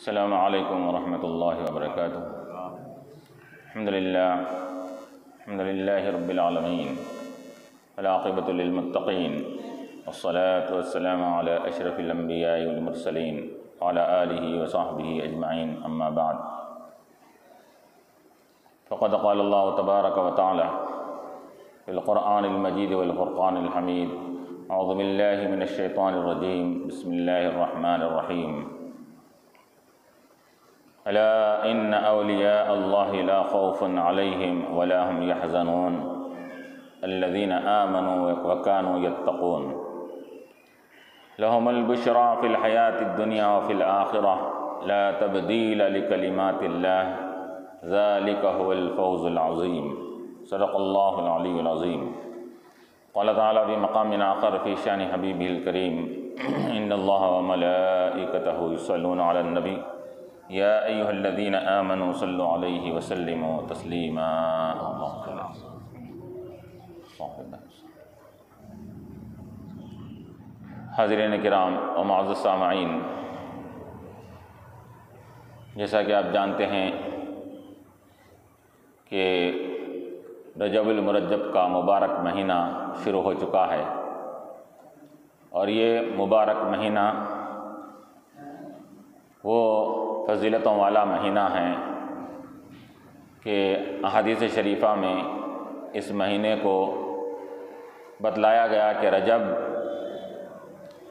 السلام علیکم ورحمۃ اللہ وبرکاتہ۔ الحمد للہ رب العالمین والعاقبۃ للمتقین والصلاة والسلام علی اشرف الانبیاء والمرسلین وعلی آلہ وصحبہ اجمعین، اما بعد، فقد قال اللہ تبارک وتعالی فی القرآن المجید والفرقان الحمید، اعوذ باللہ من الشیطان الرجیم، بسم اللہ الرحمن الرحیم۔ الا ان اولیاء اللہ لا خوف علیہم ولا هم يحزنون الذین آمنوا وكانوا يتقون لهم البشرى في الحیاة الدنیا وفي الآخرة لا تبدیل لکلمات اللہ ذلك هو الفوز العظیم۔ صدق اللہ العلی العظیم۔ قال تعالی في مقام آخر في شان حبیبہ الکریم، ان اللہ وملائکتہ یصلون علی النبی یا ایہا الذین آمنوا صلوا علیہ وسلموا تسلیما۔ حاضرین کرام و معزز سامعین، جیسا کہ آپ جانتے ہیں کہ رجب المرجب کا مبارک مہینہ شروع ہو چکا ہے، اور یہ مبارک مہینہ وہ فضیلتوں والا مہینہ ہے کہ احادیث شریفہ میں اس مہینے کو بتلایا گیا کہ رجب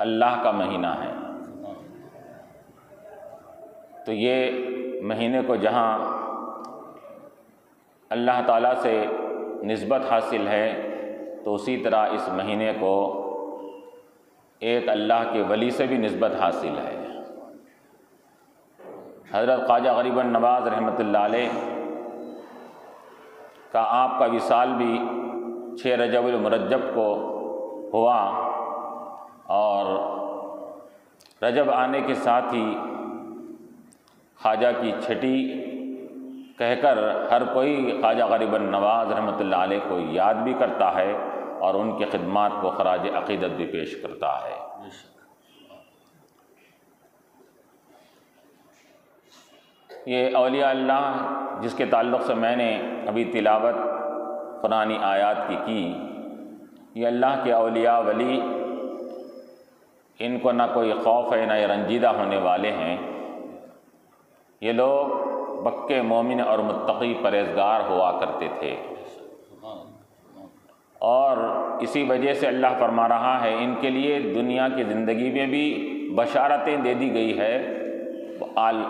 اللہ کا مہینہ ہے۔ تو یہ مہینے کو جہاں اللہ تعالیٰ سے نسبت حاصل ہے، تو اسی طرح اس مہینے کو ایک اللہ کے ولی سے بھی نسبت حاصل ہے۔ حضرت خواجہ غریب النواز رحمۃ اللہ علیہ کا آپ کا وصال بھی 6 رجب المرجب کو ہوا، اور رجب آنے کے ساتھ ہی خواجہ کی چھٹی کہہ کر ہر کوئی خواجہ غریب النواز رحمۃ اللہ علیہ کو یاد بھی کرتا ہے اور ان کی خدمات کو خراج عقیدت بھی پیش کرتا ہے۔ یہ اولیاء اللہ جس کے تعلق سے میں نے ابھی تلاوت قرآنی آیات کی، یہ اللہ کے اولیاء ولی، ان کو نہ کوئی خوف ہے، نہ یہ رنجیدہ ہونے والے ہیں۔ یہ لوگ پکے مومن اور متقی پرہیزگار ہوا کرتے تھے، اور اسی وجہ سے اللہ فرما رہا ہے ان کے لیے دنیا کی زندگی میں بھی بشارتیں دے دی گئی ہے،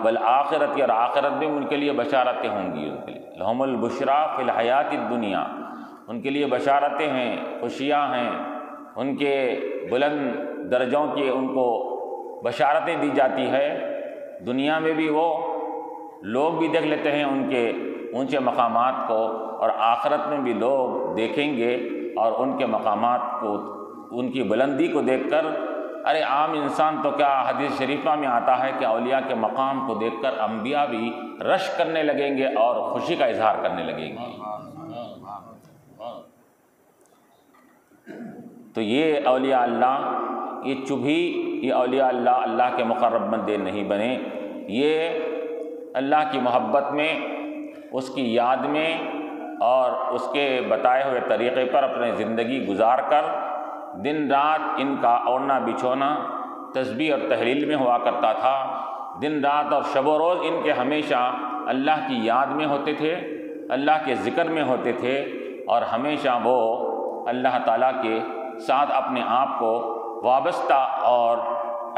بالآخرت، اور آخرت میں ان کے لیے بشارتیں ہوں گی۔ ان کے لیے لہم البشریٰ فی الحیات الدنیا، ان کے لیے بشارتیں ہیں، خوشیاں ہیں، ان کے بلند درجوں کی ان کو بشارتیں دی جاتی ہے۔ دنیا میں بھی وہ لوگ بھی دیکھ لیتے ہیں ان کے اونچے مقامات کو، اور آخرت میں بھی لوگ دیکھیں گے اور ان کے مقامات کو، ان کی بلندی کو دیکھ کر، ارے عام انسان تو کیا، حدیث شریفہ میں آتا ہے کہ اولیاء کے مقام کو دیکھ کر انبیاء بھی رشک کرنے لگیں گے اور خوشی کا اظہار کرنے لگیں گے۔ تو یہ اولیاء اللہ، یہ چبھی، یہ اولیاء اللہ اللہ کے مقرب بندے نہیں بنے، یہ اللہ کی محبت میں، اس کی یاد میں اور اس کے بتائے ہوئے طریقے پر اپنی زندگی گزار کر دن رات ان کا اوڑھنا بچھونا تسبیح اور تحلیل میں ہوا کرتا تھا۔ دن رات اور شب و روز ان کے ہمیشہ اللہ کی یاد میں ہوتے تھے، اللہ کے ذکر میں ہوتے تھے، اور ہمیشہ وہ اللہ تعالیٰ کے ساتھ اپنے آپ کو وابستہ اور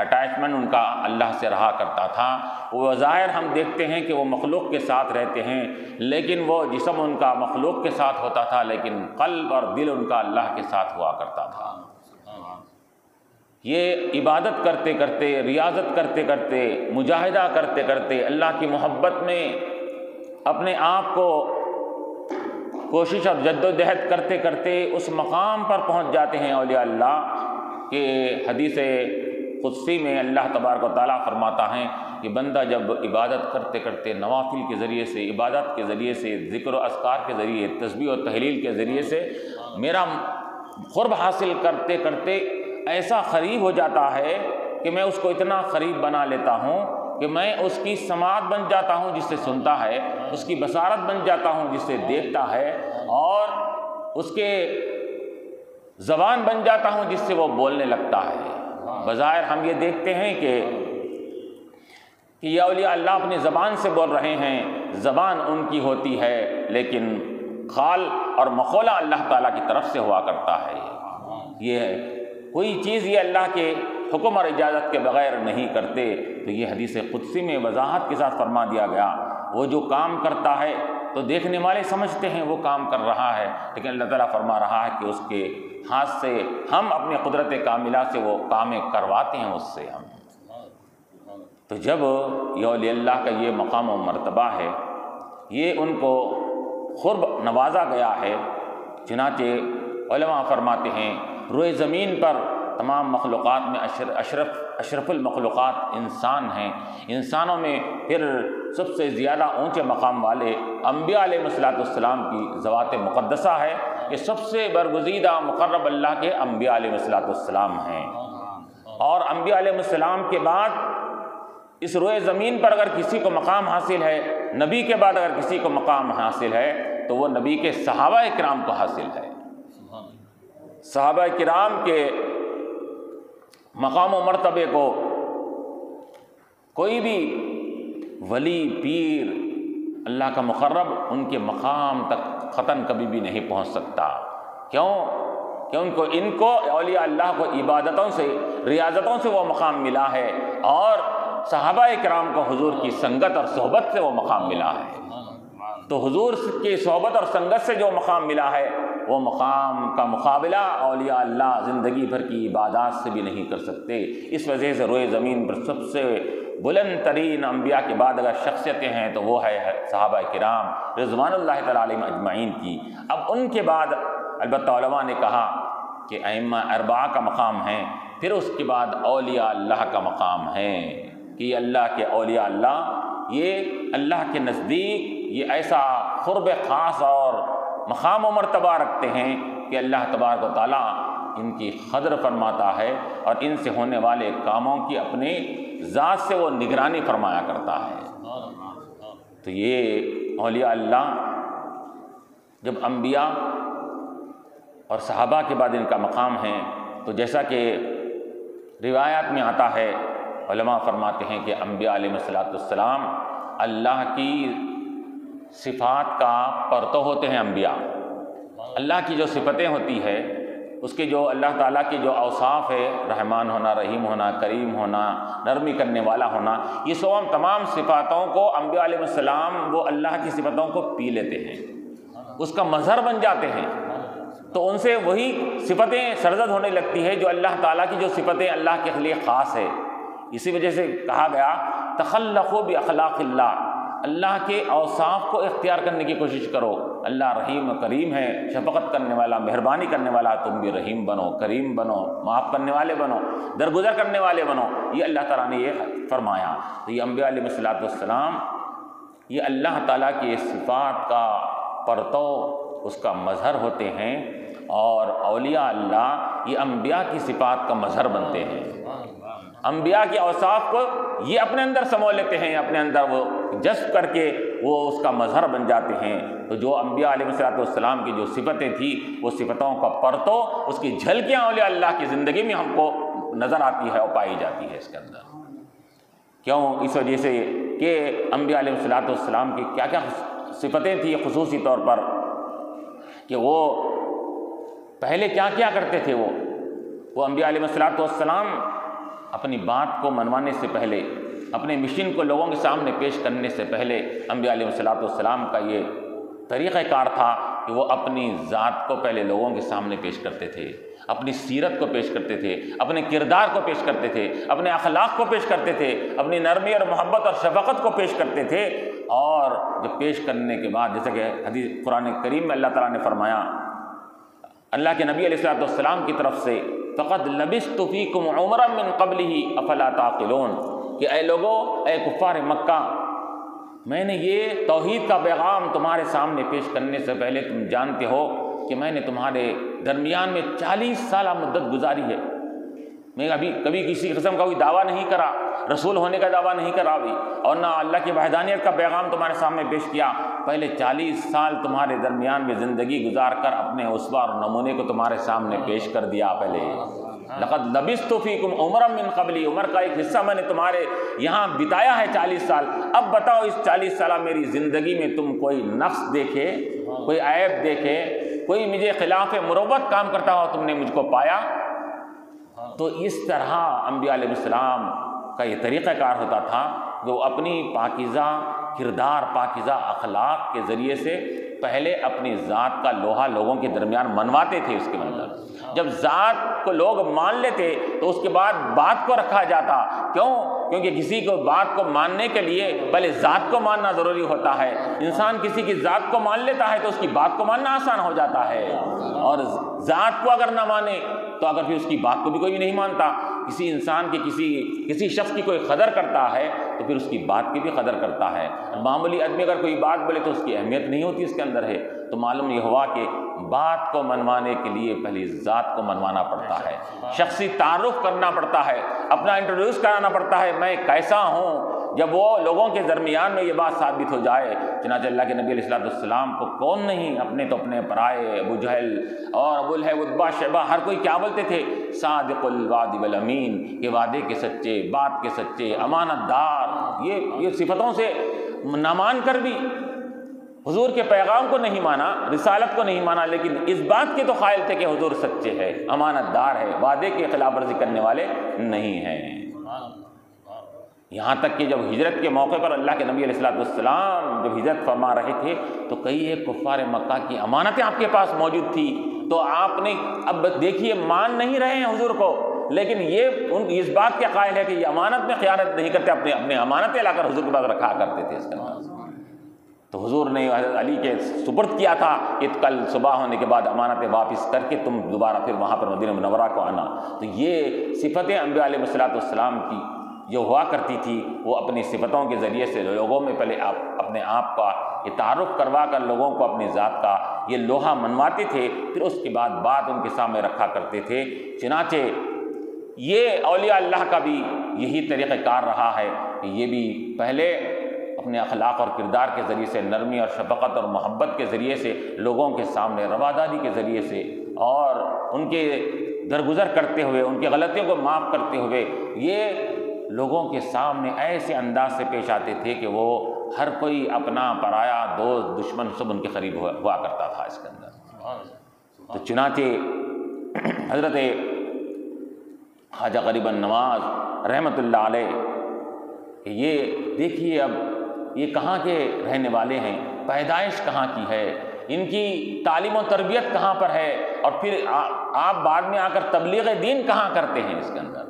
اٹیچمنٹ ان کا اللہ سے رہا کرتا تھا۔ وہ ظاہر ہم دیکھتے ہیں کہ وہ مخلوق کے ساتھ رہتے ہیں، لیکن وہ جسم ان کا مخلوق کے ساتھ ہوتا تھا، لیکن قلب اور دل ان کا اللہ کے ساتھ ہوا کرتا تھا۔ یہ عبادت کرتے کرتے، ریاضت کرتے کرتے، مجاہدہ کرتے کرتے، اللہ کی محبت میں اپنے آپ کو کوشش اور جد و جہد کرتے کرتے اس مقام پر پہنچ جاتے ہیں اولیاء اللہ کہ حدیث قدسی میں اللہ تبارک و تعالیٰ فرماتا ہے کہ بندہ جب عبادت کرتے کرتے، نوافل کے ذریعے سے، عبادت کے ذریعے سے، ذکر و اذکار کے ذریعے، تسبیح و تحلیل کے ذریعے سے میرا قرب حاصل کرتے کرتے ایسا قریب ہو جاتا ہے کہ میں اس کو اتنا قریب بنا لیتا ہوں کہ میں اس کی سماعت بن جاتا ہوں جس سے سنتا ہے، اس کی بصارت بن جاتا ہوں جس سے دیکھتا ہے، اور اس کے زبان بن جاتا ہوں جس سے وہ بولنے لگتا ہے۔ بظاہر ہم یہ دیکھتے ہیں کہ یہ اولیاء اللہ اپنی زبان سے بول رہے ہیں، زبان ان کی ہوتی ہے، لیکن خال اور مخولہ اللہ تعالیٰ کی طرف سے ہوا کرتا ہے۔ یہ کوئی چیز یہ اللہ کے حکم اور اجازت کے بغیر نہیں کرتے۔ تو یہ حدیث قدسی میں وضاحت کے ساتھ فرما دیا گیا، وہ جو کام کرتا ہے تو دیکھنے والے سمجھتے ہیں وہ کام کر رہا ہے، لیکن اللہ تعالیٰ فرما رہا ہے کہ اس کے ہاتھ سے ہم اپنے قدرت کاملہ سے وہ کامیں کرواتے ہیں اس سے ہم۔ تو جب یہ اولیاء اللہ کا یہ مقام و مرتبہ ہے، یہ ان کو قرب نوازا گیا ہے، چنانچہ علماء فرماتے ہیں روئے زمین پر تمام مخلوقات میں اشرف المخلوقات انسان ہیں، انسانوں میں پھر سب سے زیادہ اونچے مقام والے انبیاء علیہ السلام کی ذوات مقدسہ ہے۔ یہ سب سے برگزیدہ مقرب اللہ کے انبیاء علیہ السلام ہیں، اور انبیاء علیہ السلام کے بعد اس روئے زمین پر اگر کسی کو مقام حاصل ہے، نبی کے بعد اگر کسی کو مقام حاصل ہے تو وہ نبی کے صحابہ کرام کو حاصل ہے۔ صحابہ کرام کے مقام و مرتبے کو کوئی بھی ولی پیر اللہ کا مقرب ان کے مقام تک قطعاً کبھی بھی نہیں پہنچ سکتا۔ کیوں؟ کہ ان کو اولیاء اللہ کو عبادتوں سے، ریاضتوں سے وہ مقام ملا ہے، اور صحابہ کرام کو حضور کی سنگت اور صحبت سے وہ مقام ملا ہے۔ تو حضور کی صحبت اور سنگت سے جو مقام ملا ہے، وہ مقام کا مقابلہ اولیاء اللہ زندگی بھر کی عبادات سے بھی نہیں کر سکتے۔ اس وجہ سے روئے زمین پر سب سے بلند ترین انبیاء کے بعد اگر شخصیتیں ہیں تو وہ ہے صحابہ کرام رضوان اللہ تعالیٰ علیہم اجمعین کی۔ اب ان کے بعد البتہ علماء نے کہا کہ ائمہ اربعہ کا مقام ہے، پھر اس کے بعد اولیاء اللہ کا مقام ہے، کہ یہ اللہ کے اولیاء اللہ یہ اللہ کے نزدیک یہ ایسا قرب خاص اور مقام و مرتبہ رکھتے ہیں کہ اللہ تبارک و تعالیٰ ان کی قدر فرماتا ہے، اور ان سے ہونے والے کاموں کی اپنے ذات سے وہ نگرانی فرمایا کرتا ہے۔ تو یہ اولیاء اللہ جب انبیاء اور صحابہ کے بعد ان کا مقام ہے، تو جیسا کہ روایات میں آتا ہے، علماء فرماتے ہیں کہ انبیاء علیہ السلام اللہ کی صفات کا پرتو ہوتے ہیں۔ انبیاء اللہ کی جو صفتیں ہوتی ہے، اس کے جو اللہ تعالیٰ کے جو اوصاف ہے، رحمان ہونا، رحیم ہونا، کریم ہونا، نرمی کرنے والا ہونا، یہ سب تمام صفاتوں کو انبیاء علیہ السلام وہ اللہ کی صفتوں کو پی لیتے ہیں، اس کا مظہر بن جاتے ہیں، تو ان سے وہی صفتیں سرزد ہونے لگتی ہے جو اللہ تعالیٰ کی جو صفتیں اللہ کے لیے خاص ہے۔ اسی وجہ سے کہا گیا تخلقوا باخلاق اللہ، اللہ کے اوصاف کو اختیار کرنے کی کوشش کرو۔ اللہ رحیم و کریم ہے، شفقت کرنے والا، مہربانی کرنے والا، تم بھی رحیم بنو، کریم بنو، معاف کرنے والے بنو، درگزر کرنے والے بنو۔ یہ اللہ تعالیٰ نے یہ فرمایا۔ تو یہ انبیاء علیہ السلام یہ اللہ تعالیٰ کی صفات کا پرتو، اس کا مظہر ہوتے ہیں، اور اولیاء اللہ یہ انبیاء کی صفات کا مظہر بنتے ہیں۔ انبیاء کے اوصاف کو یہ اپنے اندر سمو لیتے ہیں، اپنے اندر وہ جذب کر کے وہ اس کا مظہر بن جاتے ہیں۔ تو جو انبیاء علیہ السلام کی جو صفتیں تھیں، وہ صفتوں کا پرتو، اس کی جھلکیاں اولیاء اللہ کی زندگی میں ہم کو نظر آتی ہے اور پائی جاتی ہے اس کے اندر۔ کیوں؟ اس وجہ سے کہ انبیاء علیہ السلام کی کیا کیا صفتیں تھیں خصوصی طور پر، کہ وہ پہلے کیا کیا کرتے تھے۔ وہ انبیاء علیہ السلام اپنی بات کو منوانے سے پہلے، اپنے مشن کو لوگوں کے سامنے پیش کرنے سے پہلے، انبیاء علیہ السلام کا یہ طریقہ کار تھا کہ وہ اپنی ذات کو پہلے لوگوں کے سامنے پیش کرتے تھے، اپنی سیرت کو پیش کرتے تھے، اپنے کردار کو پیش کرتے تھے، اپنے اخلاق کو پیش کرتے تھے، اپنی نرمی اور محبت اور شفقت کو پیش کرتے تھے۔ اور جب پیش کرنے کے بعد، جیسے کہ حدیث قرآن کریم میں اللہ تعالیٰ نے فرمایا اللہ کے نبی علیہ السلام کی طرف سے، فقد لبثت فیکم عمرا من قبلہ افلا تعقلون، کہ اے لوگو، اے کفار مکہ، میں نے یہ توحید کا پیغام تمہارے سامنے پیش کرنے سے پہلے تم جانتے ہو کہ میں نے تمہارے درمیان میں 40 سالہ مدت گزاری ہے، میں کبھی کسی قسم کا کوئی دعویٰ نہیں کرا، رسول ہونے کا دعویٰ نہیں کرا بھی، اور نہ اللہ کی وحدانیت کا پیغام تمہارے سامنے پیش کیا۔ پہلے 40 سال تمہارے درمیان میں زندگی گزار کر اپنے اسوہ اور نمونے کو تمہارے سامنے پیش کر دیا۔ پہلے لقد لبثت فیکم عمرا من قبلی، عمر کا ایک حصہ میں نے تمہارے یہاں بتایا ہے 40 سال۔ اب بتاؤ اس 40 سالہ میری زندگی میں تم کوئی نقص دیکھے، کوئی عیب دیکھے، کوئی مجھے خلاف مروت کام کرتا ہوا تم نے مجھ کو پایا؟ تو اس طرح انبیاء علیہ السلام کا یہ طریقہ کار ہوتا تھا کہ وہ اپنی پاکیزہ کردار، پاکیزہ اخلاق کے ذریعے سے پہلے اپنی ذات کا لوہا لوگوں کے درمیان منواتے تھے۔ اس کے اندر جب ذات کو لوگ مان لیتے تو اس کے بعد بات کو رکھا جاتا۔ کیوں؟ کیونکہ کسی کو بات کو ماننے کے لیے پہلے ذات کو ماننا ضروری ہوتا ہے۔ انسان کسی کی ذات کو مان لیتا ہے تو اس کی بات کو ماننا آسان ہو جاتا ہے، اور ذات کو اگر نہ مانے تو اگر پھر اس کی بات کو بھی کوئی نہیں مانتا۔ کسی انسان کی کسی شخص کی کوئی قدر کرتا ہے تو پھر اس کی بات کی بھی قدر کرتا ہے۔ معمولی آدمی اگر کوئی بات بولے تو اس کی اہمیت نہیں ہوتی اس کے اندر ہے۔ تو معلوم یہ ہوا کہ بات کو منوانے کے لیے پہلی ذات کو منوانا پڑتا ہے، شخصی تعارف کرنا پڑتا ہے، اپنا انٹروڈیوس کرانا پڑتا ہے، میں کیسا ہوں۔ جب وہ لوگوں کے درمیان میں یہ بات ثابت ہو جائے، چنانچہ اللہ کے نبی علیہ السلام کو کون نہیں اپنے تو اپنے پرائے، ابو جہل اور ابو لہب، عتبہ، شیبہ، ہر کوئی کیا بولتے تھے؟ صادق الوعد والامین، کہ وعدے کے سچے، بات کے سچے، امانت دار۔ یہ صفتوں سے نہ مان کر بھی حضور کے پیغام کو نہیں مانا، رسالت کو نہیں مانا، لیکن اس بات کے تو قائل تھے کہ حضور سچے ہے، امانت دار ہے، وعدے کی خلاف ورزی کرنے والے نہیں ہیں۔ یہاں تک کہ جب ہجرت کے موقع پر اللہ کے نبی علیہ السلام جب ہجرت فرما رہے تھے تو کئی ایک کفار مکہ کی امانتیں آپ کے پاس موجود تھی، تو آپ نے اب دیکھیے مان نہیں رہے ہیں حضور کو، لیکن یہ اس بات کے قائل ہے کہ یہ امانت میں خیانت نہیں کرتے، اپنے امانتیں لا کر حضور کے پاس رکھا کرتے تھے۔ اس کے اندر تو حضور نے حضرت علی کے سپرد کیا تھا کہ کل صبح ہونے کے بعد امانتیں واپس کر کے تم دوبارہ پھر وہاں پر مدینہ منورہ کو آنا۔ تو یہ صفتیں انبیاء علیہ السلام کی جو ہوا کرتی تھی، وہ اپنی صفتوں کے ذریعے سے لوگوں میں پہلے اپنے آپ کا یہ تعارف کروا کر لوگوں کو اپنی ذات کا یہ لوہا منواتے تھے، پھر اس کے بعد بات ان کے سامنے رکھا کرتے تھے۔ چنانچہ یہ اولیاء اللہ کا بھی یہی طریقہ کار رہا ہے کہ یہ بھی پہلے اپنے اخلاق اور کردار کے ذریعے سے، نرمی اور شفقت اور محبت کے ذریعے سے لوگوں کے سامنے، رواداری کے ذریعے سے، اور ان کے درگزر کرتے ہوئے، ان کی غلطیوں کو معاف کرتے ہوئے، یہ لوگوں کے سامنے ایسے انداز سے پیش آتے تھے کہ وہ ہر کوئی اپنا پرایا، دوست، دشمن سب ان کے قریب ہوا کرتا تھا اس کے اندر۔ تو چنانچہ حضرت خواجہ غریب النواز رحمۃ اللہ علیہ کہ یہ دیکھیے اب یہ کہاں کے رہنے والے ہیں، پیدائش کہاں کی ہے، ان کی تعلیم و تربیت کہاں پر ہے، اور پھر آپ بعد میں آ کر تبلیغ دین کہاں کرتے ہیں۔ اس کے اندر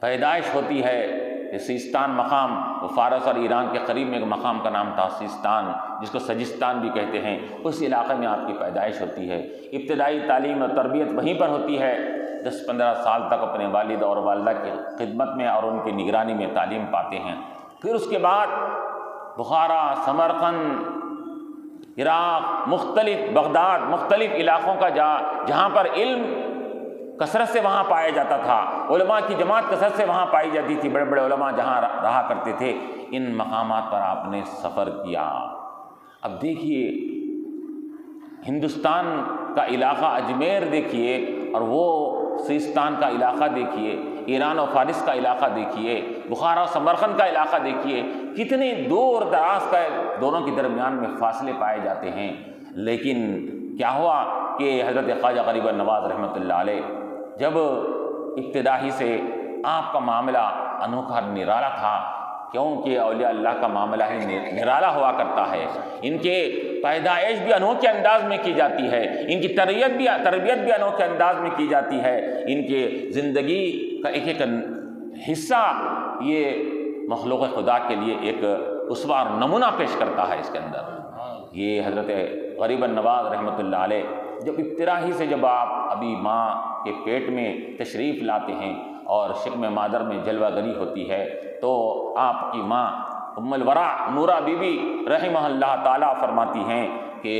پیدائش ہوتی ہے سیستان مقام، فارس اور ایران کے قریب میں ایک مقام کا نام تھا سیستان، جس کو سجستان بھی کہتے ہیں، اس علاقے میں آپ کی پیدائش ہوتی ہے۔ ابتدائی تعلیم اور تربیت وہیں پر ہوتی ہے، 10-15 سال تک اپنے والد اور والدہ کی خدمت میں اور ان کی نگرانی میں تعلیم پاتے ہیں۔ پھر اس کے بعد بخارا، سمرقند، عراق، بغداد، مختلف علاقوں کا جہاں پر علم کثرت سے وہاں پایا جاتا تھا، علماء کی جماعت کثرت سے وہاں پائی جاتی تھی، بڑے بڑے علماء جہاں رہا کرتے تھے، ان مقامات پر آپ نے سفر کیا۔ اب دیکھیے ہندوستان کا علاقہ اجمیر دیکھیے، اور وہ سیستان کا علاقہ دیکھیے، ایران و فارس کا علاقہ دیکھیے، بخارا و سمرقند کا علاقہ دیکھیے، کتنے دور دراز کا دونوں کے درمیان میں فاصلے پائے جاتے ہیں۔ لیکن کیا ہوا کہ حضرت خواجہ غریب النواز رحمۃ اللہ علیہ جب ابتدا ہی سے آپ کا معاملہ انوکھا نرالا تھا، کیونکہ اولیاء اللہ کا معاملہ ہی نرالا ہوا کرتا ہے، ان کے پیدائش بھی انوکھے انداز میں کی جاتی ہے، ان کی تربیت بھی انوکھے انداز میں کی جاتی ہے، ان کے زندگی کا ایک ایک حصہ یہ مخلوق خدا کے لیے ایک اسوہ اور نمونہ پیش کرتا ہے۔ اس کے اندر یہ حضرت غریب النواز رحمۃ اللہ علیہ جب ابتدا ہی سے جب آپ ابھی ماں کے پیٹ میں تشریف لاتے ہیں اور شکم مادر میں جلوہ گری ہوتی ہے، تو آپ کی ماں ام الورا نورہ بی بی رحمہ اللہ تعالیٰ فرماتی ہیں کہ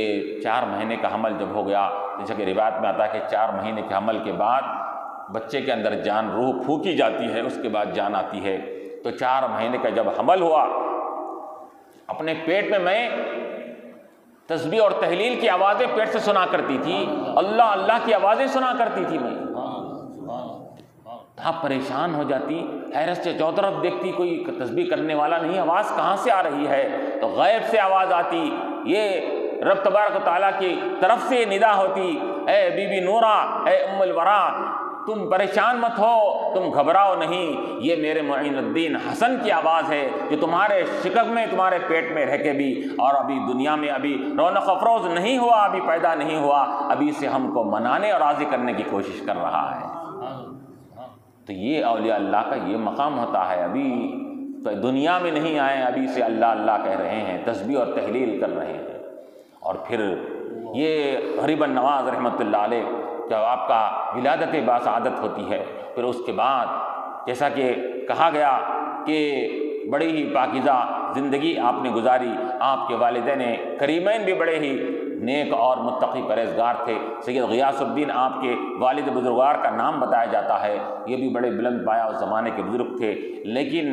4 مہینے کا حمل جب ہو گیا، جیسا کہ روایت میں آتا ہے کہ 4 مہینے کے حمل کے بعد بچے کے اندر جان روح پھونکی جاتی ہے، اس کے بعد جان آتی ہے۔ تو 4 مہینے کا جب حمل ہوا، اپنے پیٹ میں تسبیح اور تحلیل کی آوازیں پیٹ سے سنا کرتی تھی، اللہ اللہ کی آوازیں سنا کرتی تھی میں۔ آپ پریشان ہو جاتی، حیرت سے چاروں طرف دیکھتی، کوئی تسبیح کرنے والا نہیں، آواز کہاں سے آ رہی ہے؟ تو غیب سے آواز آتی، یہ رب تبارک و تعالیٰ کی طرف سے ندا ہوتی، اے بی بی نورہ، اے ام الورا، تم پریشان مت ہو، تم گھبراؤ نہیں، یہ میرے معین الدین حسن کی آواز ہے جو تمہارے شکم میں، تمہارے پیٹ میں رہ کے بھی، اور ابھی دنیا میں ابھی رونق افروز نہیں ہوا، ابھی پیدا نہیں ہوا، ابھی سے ہم کو منانے اور راضی کرنے کی کوشش کر رہا ہے۔ تو یہ اولیاء اللہ کا یہ مقام ہوتا ہے، ابھی تو دنیا میں نہیں آئے، ابھی سے اللہ اللہ کہہ رہے ہیں، تسبیح اور تحلیل کر رہے ہیں۔ اور پھر یہ غریب النواز رحمۃ اللہ علیہ جب آپ کا ولادت باسعادت ہوتی ہے، پھر اس کے بعد جیسا کہ کہا گیا کہ بڑی ہی پاکیزہ زندگی آپ نے گزاری، آپ کے والدین کریمین بھی بڑے ہی نیک اور متقی پرہیزگار تھے۔ سید غیاث الدین آپ کے والد بزرگوار کا نام بتایا جاتا ہے، یہ بھی بڑے بلند پایا اس زمانے کے بزرگ تھے، لیکن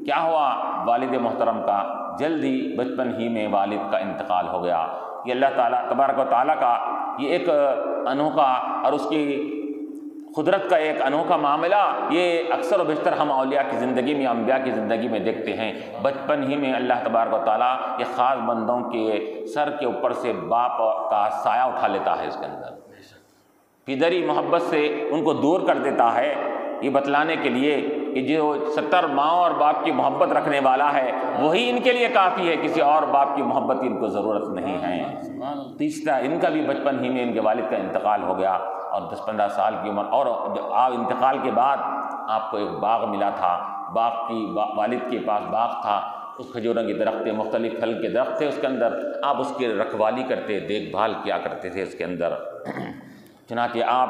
کیا ہوا، والد محترم کا جلد ہی بچپن ہی میں والد کا انتقال ہو گیا۔ یہ اللہ تعالیٰ تبارک و تعالیٰ کا یہ ایک انوکھا اور اس کی قدرت کا ایک انوکھا معاملہ، یہ اکثر و بیشتر ہم اولیاء کی زندگی میں، انبیاء کی زندگی میں دیکھتے ہیں۔ بچپن ہی میں اللہ تبارک و تعالیٰ یہ خاص بندوں کے سر کے اوپر سے باپ کا سایہ اٹھا لیتا ہے، اس کے اندر پدری محبت سے ان کو دور کر دیتا ہے، یہ بتلانے کے لیے کہ جو 70 ماں اور باپ کی محبت رکھنے والا ہے وہی ان کے لیے کافی ہے، کسی اور باپ کی محبت ان کو ضرورت نہیں ہے۔ تیسرا، ان کا بھی بچپن ہی میں ان کے والد کا انتقال ہو گیا، اور 10-15 سال کی عمر، اور انتقال کے بعد آپ کو ایک باغ ملا تھا، والد کے پاس باغ تھا، اس کھجوروں کے درخت تھے، مختلف پھل کے درخت تھے اس کے اندر، آپ اس کی رکھوالی کرتے، دیکھ بھال کیا کرتے تھے اس کے اندر۔ چنانچہ آپ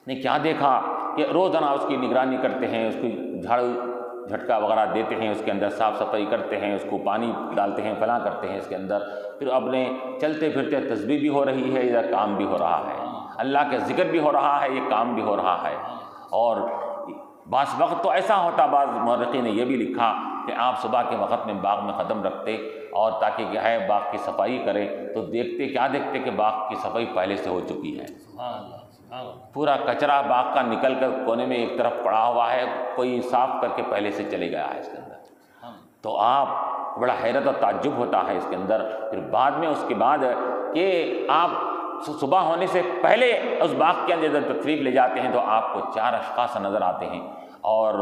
نے کیا دیکھا کہ روزانہ اس کی نگرانی کرتے ہیں، اس کی جھاڑو جھٹکا وغیرہ دیتے ہیں، اس کے اندر صاف صفائی کرتے ہیں، اس کو پانی ڈالتے ہیں، فلاں کرتے ہیں اس کے اندر، پھر اپنے چلتے پھرتے تسبیح بھی ہو رہی ہے، ادھر کام بھی ہو رہا ہے، اللہ کے ذکر بھی ہو رہا ہے، یہ کام بھی ہو رہا ہے۔ اور بعض وقت تو ایسا ہوتا، بعض مورخین نے یہ بھی لکھا کہ آپ صبح کے وقت میں باغ میں قدم رکھتے اور تاکہ کیا ہے باغ کی صفائی کرے، تو دیکھتے کہ باغ کی صفائی پہلے سے ہو چکی ہے، پورا کچرا باغ کا نکل کر کونے میں ایک طرف پڑا ہوا ہے، کوئی صاف کر کے پہلے سے چلے گیا ہے اس کے اندر۔ تو آپ بڑا حیرت اور تعجب ہوتا ہے اس کے اندر۔ پھر بعد میں اس کے بعد کہ آپ صبح ہونے سے پہلے اس باغ کے اندر جب تشریف لے جاتے ہیں تو آپ کو 4 اشخاص نظر آتے ہیں، اور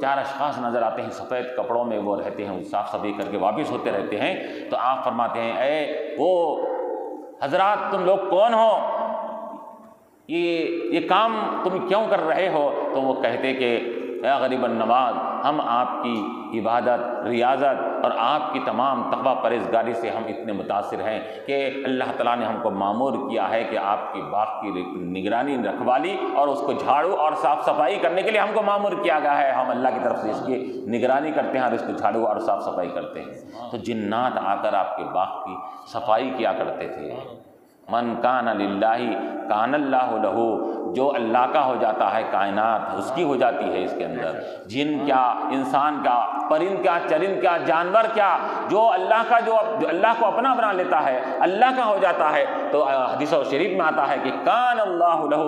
4 اشخاص نظر آتے ہیں، سفید کپڑوں میں وہ رہتے ہیں، صاف صفائی کر کے واپس ہوتے رہتے ہیں۔ تو آپ فرماتے ہیں، اے وہ حضرات، تم لوگ کون ہو؟ یہ کام تم کیوں کر رہے ہو؟ تو وہ کہتے کہ اے غریب النواز، ہم آپ کی عبادت، ریاضت اور آپ کی تمام تقویٰ پرہیزگاری سے ہم اتنے متاثر ہیں کہ اللہ تعالیٰ نے ہم کو مامور کیا ہے کہ آپ کی باغ کی نگرانی، رکھوالی اور اس کو جھاڑو اور صاف صفائی کرنے کے لیے ہم کو مامور کیا گیا ہے۔ ہم اللہ کی طرف سے اس کی نگرانی کرتے ہیں اور اس کو جھاڑو اور صاف صفائی کرتے ہیں۔ تو جنات آ کر آپ کے باغ کی صفائی کیا کرتے تھے۔ من کان للہ کان اللہ لہ، جو اللہ کا ہو جاتا ہے کائنات اس کی ہو جاتی ہے اس کے اندر۔ جن کیا، انسان کیا، پرند کیا، چرند کیا، جانور کیا، جو اللہ کا، جو اللہ کو اپنا بنا لیتا ہے، اللہ کا ہو جاتا ہے۔ تو حدیث و شریف میں آتا ہے کہ کان اللہ لہ،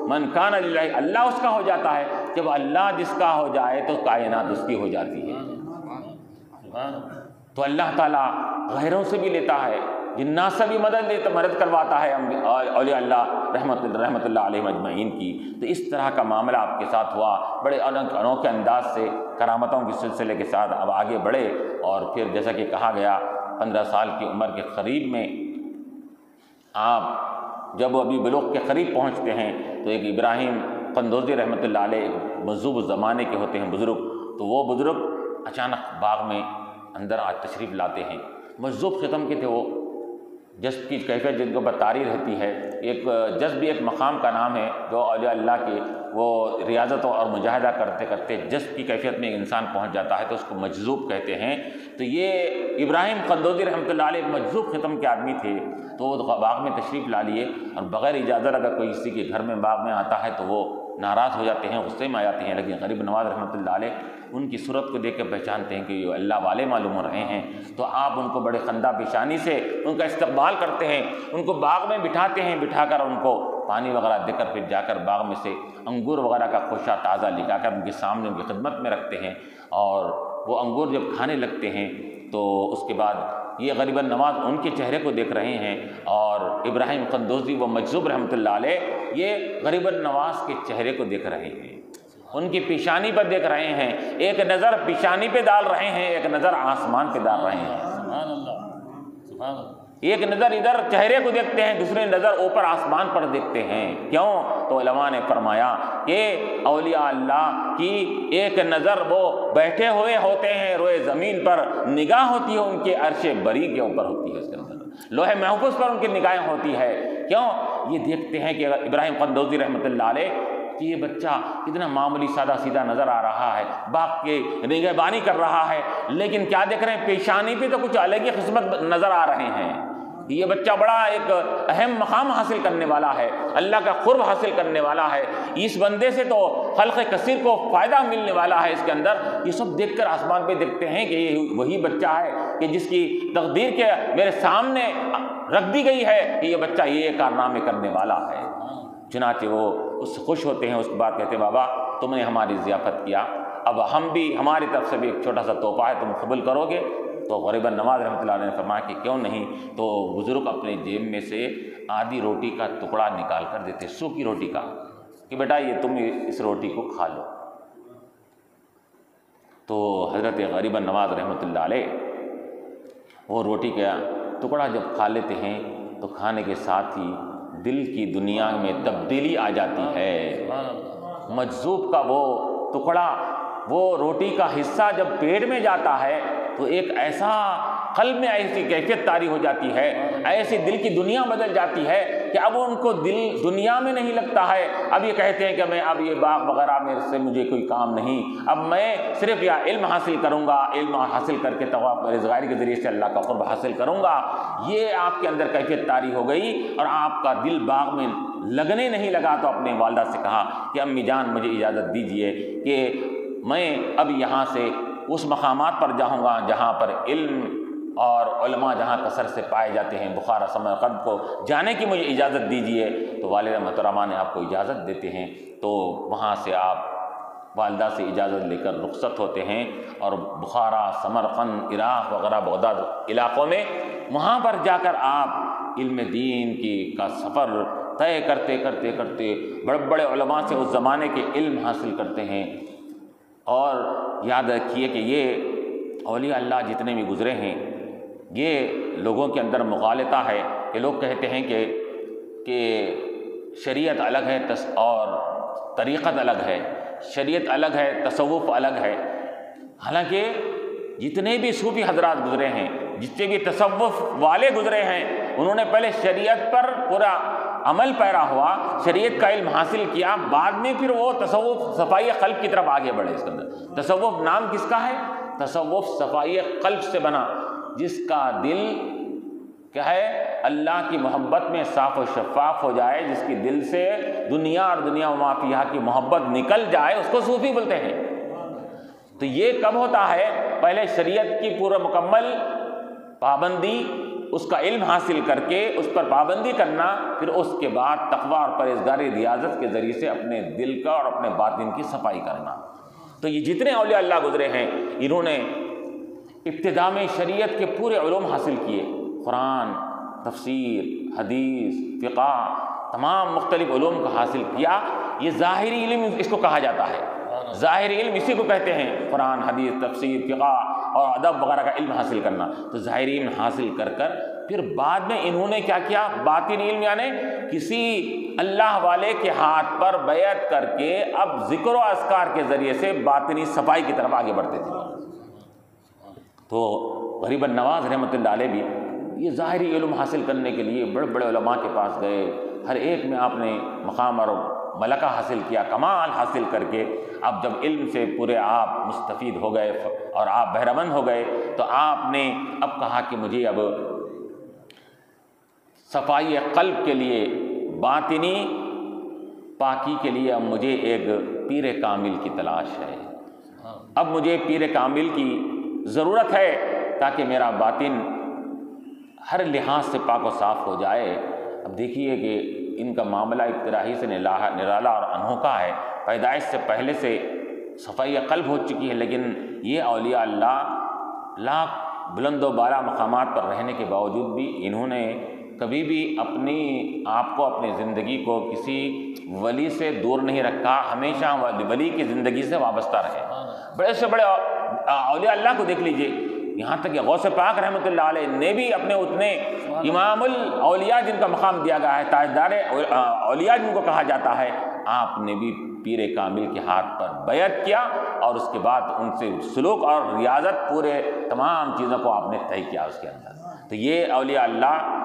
من کان للہ، اللہ اس کا ہو جاتا ہے۔ جب اللہ جس کا ہو جائے تو کائنات اس کی ہو جاتی ہے۔ تو اللہ تعالیٰ غیروں سے بھی لیتا ہے، جنات سے بھی مدد کرواتا ہے اولیاء اللہ رحمت اللہ علیہ مجمعین کی۔ تو اس طرح کا معاملہ آپ کے ساتھ ہوا، بڑے انوکھے انداز سے کرامتوں کے سلسلے کے ساتھ اب آگے بڑھے، اور پھر جیسا کہ کہا گیا 15 سال کی عمر کے قریب میں آپ جب ابھی بلوغ کے قریب پہنچتے ہیں تو ایک ابراہیم قندوزی رحمۃ اللہ علیہ ایک مذہوب زمانے کے ہوتے ہیں بزرگ، تو وہ بزرگ اچانک باغ میں اندر آج تشریف لاتے ہیں۔ مذہوب ختم کے تھے وہ، جذب کی کیفیت جن کو بتاری رہتی ہے، ایک جذب ایک مقام کا نام ہے جو اولیاء اللہ کے وہ ریاضتوں اور مجاہدہ کرتے کرتے جذب کی کیفیت میں انسان پہنچ جاتا ہے تو اس کو مجذوب کہتے ہیں۔ تو یہ ابراہیم قندوزی رحمۃ اللہ علیہ مجذوب ختم کے آدمی تھے، تو وہ باغ میں تشریف لا لیے، اور بغیر اجازت اگر کوئی کسی کے گھر میں باغ میں آتا ہے تو وہ ناراض ہو جاتے ہیں، غصے میں آ جاتے ہیں، لیکن غریب نواز رحمۃ اللہ علیہ ان کی صورت کو دیکھ کے پہچانتے ہیں کہ یہ اللہ والے معلوم ہو رہے ہیں، تو آپ ان کو بڑے خندہ پیشانی سے ان کا استقبال کرتے ہیں، ان کو باغ میں بٹھاتے ہیں، بٹھا کر ان کو پانی وغیرہ دے کر پھر جا کر باغ میں سے انگور وغیرہ کا خوشہ تازہ لگا کر ان کے سامنے ان کی خدمت میں رکھتے ہیں، اور وہ انگور جب کھانے لگتے ہیں تو اس کے بعد یہ غریب نواز ان کے چہرے کو دیکھ رہے ہیں، اور ابراہیم قندوزی و مجذوب رحمۃ اللہ علیہ یہ غریب نواز کے چہرے کو دیکھ رہے ہیں، ان کی پیشانی پر دیکھ رہے ہیں، ایک نظر پیشانی پہ ڈال رہے ہیں، ایک نظر آسمان پہ ڈال رہے ہیں، سبحان اللہ، سبحان اللہ، ایک نظر ادھر چہرے کو دیکھتے ہیں، دوسری نظر اوپر آسمان پر دیکھتے ہیں۔ کیوں؟ تو علماء نے فرمایا کہ اولیاء اللہ کی ایک نظر وہ بیٹھے ہوئے ہوتے ہیں روئے زمین پر، نگاہ ہوتی ہے ان کے عرش بری کے اوپر ہوتی ہے، اس کے اندر لوح محفوظ پر ان کی نگاہیں ہوتی ہے۔ کیوں؟ یہ دیکھتے ہیں کہ ابراہیم قندوزی رحمۃ اللہ علیہ کہ یہ بچہ کتنا معمولی سادہ سیدھا نظر آ رہا ہے، باغ کی نگہبانی کر رہا ہے، لیکن کیا دیکھ رہے ہیں؟ پیشانی پہ تو کچھ الگ ہی قسمت نظر آ رہے ہیں۔ یہ بچہ بڑا ایک اہم مقام حاصل کرنے والا ہے، اللہ کا قرب حاصل کرنے والا ہے، اس بندے سے تو خلق کثیر کو فائدہ ملنے والا ہے اس کے اندر۔ یہ سب دیکھ کر آسمان پہ دیکھتے ہیں کہ یہ وہی بچہ ہے کہ جس کی تقدیر کے میرے سامنے رکھ دی گئی ہے کہ یہ بچہ یہ کارنامے کرنے والا ہے۔ چنانچہ وہ اس سے خوش ہوتے ہیں، اس کے بعد کہتے ہیں بابا تم نے ہماری ضیافت کیا، اب ہم بھی ہماری طرف سے بھی ایک چھوٹا سا تحفہ ہے، تم قبول کرو گے؟ تو غریب نواز رحمۃ اللہ علیہ نے فرمایا کہ کیوں نہیں۔ تو بزرگ اپنے جیب میں سے آدھی روٹی کا ٹکڑا نکال کر دیتے، سوکھی روٹی کا، کہ بیٹا یہ تم اس روٹی کو کھا لو۔ تو حضرت غریب نواز رحمۃ اللہ علیہ وہ روٹی کا ٹکڑا جب کھا لیتے ہیں تو کھانے کے ساتھ ہی دل کی دنیا میں تبدیلی آ جاتی ہے۔ مجذوب کا وہ ٹکڑا، وہ روٹی کا حصہ جب پیٹ میں جاتا ہے تو ایک ایسا قلب میں ایسی کیفیت طاری ہو جاتی ہے، ایسی دل کی دنیا بدل جاتی ہے کہ اب ان کو دل دنیا میں نہیں لگتا ہے۔ اب یہ کہتے ہیں کہ میں اب یہ باغ وغیرہ میرے سے مجھے کوئی کام نہیں، اب میں صرف یا علم حاصل کروں گا، علم حاصل کر کے ثواب رزقاری کے ذریعے سے اللہ کا قرب حاصل کروں گا۔ یہ آپ کے اندر کیفیت طاری ہو گئی اور آپ کا دل باغ میں لگنے نہیں لگا۔ تو اپنے والدہ سے کہا کہ امی جان مجھے اجازت دیجیے کہ میں اب یہاں سے اس مقامات پر جاؤں گا جہاں پر علم اور علماء جہاں کثرت سے پائے جاتے ہیں، بخارا سمرقند کو جانے کی مجھے اجازت دیجیے۔ تو والدہ محترمہ نے آپ کو اجازت دیتے ہیں، تو وہاں سے آپ والدہ سے اجازت لے کر رخصت ہوتے ہیں اور بخارا، سمرقند، عراق وغیرہ بغداد علاقوں میں وہاں پر جا کر آپ علم دین کا سفر طے کرتے کرتے کرتے بڑے بڑے علماء سے اس زمانے کے علم حاصل کرتے ہیں۔ اور یاد رکھیے کہ یہ اولیاء اللہ جتنے بھی گزرے ہیں، یہ لوگوں کے اندر مغالطہ ہے کہ لوگ کہتے ہیں کہ شریعت الگ ہے اور طریقت الگ ہے، شریعت الگ ہے، تصوف الگ ہے۔ حالانکہ جتنے بھی صوفی حضرات گزرے ہیں، جتنے بھی تصوف والے گزرے ہیں، انہوں نے پہلے شریعت پر پورا عمل پیرا ہوا، شریعت کا علم حاصل کیا، بعد میں پھر وہ تصوف صفائی قلب کی طرف آگے بڑھے۔ اس کے اندر تصوف نام کس کا ہے؟ تصوف صفائی قلب سے بنا، جس کا دل کیا ہے؟ اللہ کی محبت میں صاف و شفاف ہو جائے، جس کی دل سے دنیا اور دنیا و ما فیہا کی محبت نکل جائے، اس کو صوفی بولتے ہیں۔ تو یہ کب ہوتا ہے؟ پہلے شریعت کی پورا مکمل پابندی، اس کا علم حاصل کر کے اس پر پابندی کرنا، پھر اس کے بعد تقویٰ اور پرہیزگاری ریاضت کے ذریعے سے اپنے دل کا اور اپنے باطن کی صفائی کرنا۔ تو یہ جتنے اولیاء اللہ گزرے ہیں، انہوں نے ابتدا میں شریعت کے پورے علوم حاصل کیے، قرآن، تفسیر، حدیث، فقہ، تمام مختلف علوم کو حاصل کیا۔ یہ ظاہری علم اس کو کہا جاتا ہے، ظاہری علم اسی کو کہتے ہیں، قرآن، حدیث، تفسیر، فقہ اور ادب وغیرہ کا علم حاصل کرنا۔ تو ظاہری علم حاصل کر پھر بعد میں انہوں نے کیا کیا؟ باطن علم، یعنی کسی اللہ والے کے ہاتھ پر بیعت کر کے اب ذکر و اذکار کے ذریعے سے باطنی صفائی کی طرف آگے بڑھتے تھے۔ تو غریب نواز رحمۃ اللہ علیہ بھی یہ ظاہری علم حاصل کرنے کے لیے بڑے بڑے علماء کے پاس گئے، ہر ایک میں آپ نے مقام اور ملکہ حاصل کیا، کمال حاصل کر کے اب جب علم سے پورے آپ مستفید ہو گئے اور آپ بہرہ مند ہو گئے، تو آپ نے اب کہا کہ مجھے اب صفائی قلب کے لیے باطنی پاکی کے لیے اب مجھے ایک پیر کامل کی تلاش ہے، اب مجھے پیر کامل کی ضرورت ہے تاکہ میرا باطن ہر لحاظ سے پاک و صاف ہو جائے۔ اب دیکھیے کہ ان کا معاملہ ابتدائی سے نرالا اور انوکھا ہے، پیدائش سے پہلے سے صفائی قلب ہو چکی ہے، لیکن یہ اولیاء اللہ لاکھ بلند و بالا مقامات پر رہنے کے باوجود بھی انہوں نے کبھی بھی اپنی آپ کو، اپنی زندگی کو کسی ولی سے دور نہیں رکھا، ہمیشہ ولی کی زندگی سے وابستہ رہے۔ بڑے سے بڑے اولیاء اللہ کو دیکھ لیجئے، یہاں تک کہ غوث پاک رحمۃ اللہ علیہ نے بھی اپنے اتنے امام الاولیاء جن کا مقام دیا گیا ہے، تاجدار اولیاء جن کو کہا جاتا ہے، آپ نے بھی پیر کامل کے ہاتھ پر بیعت کیا اور اس کے بعد ان سے سلوک اور ریاضت، پورے تمام چیزوں کو آپ نے طے کیا اس کے اندر۔ تو یہ اولیاء اللہ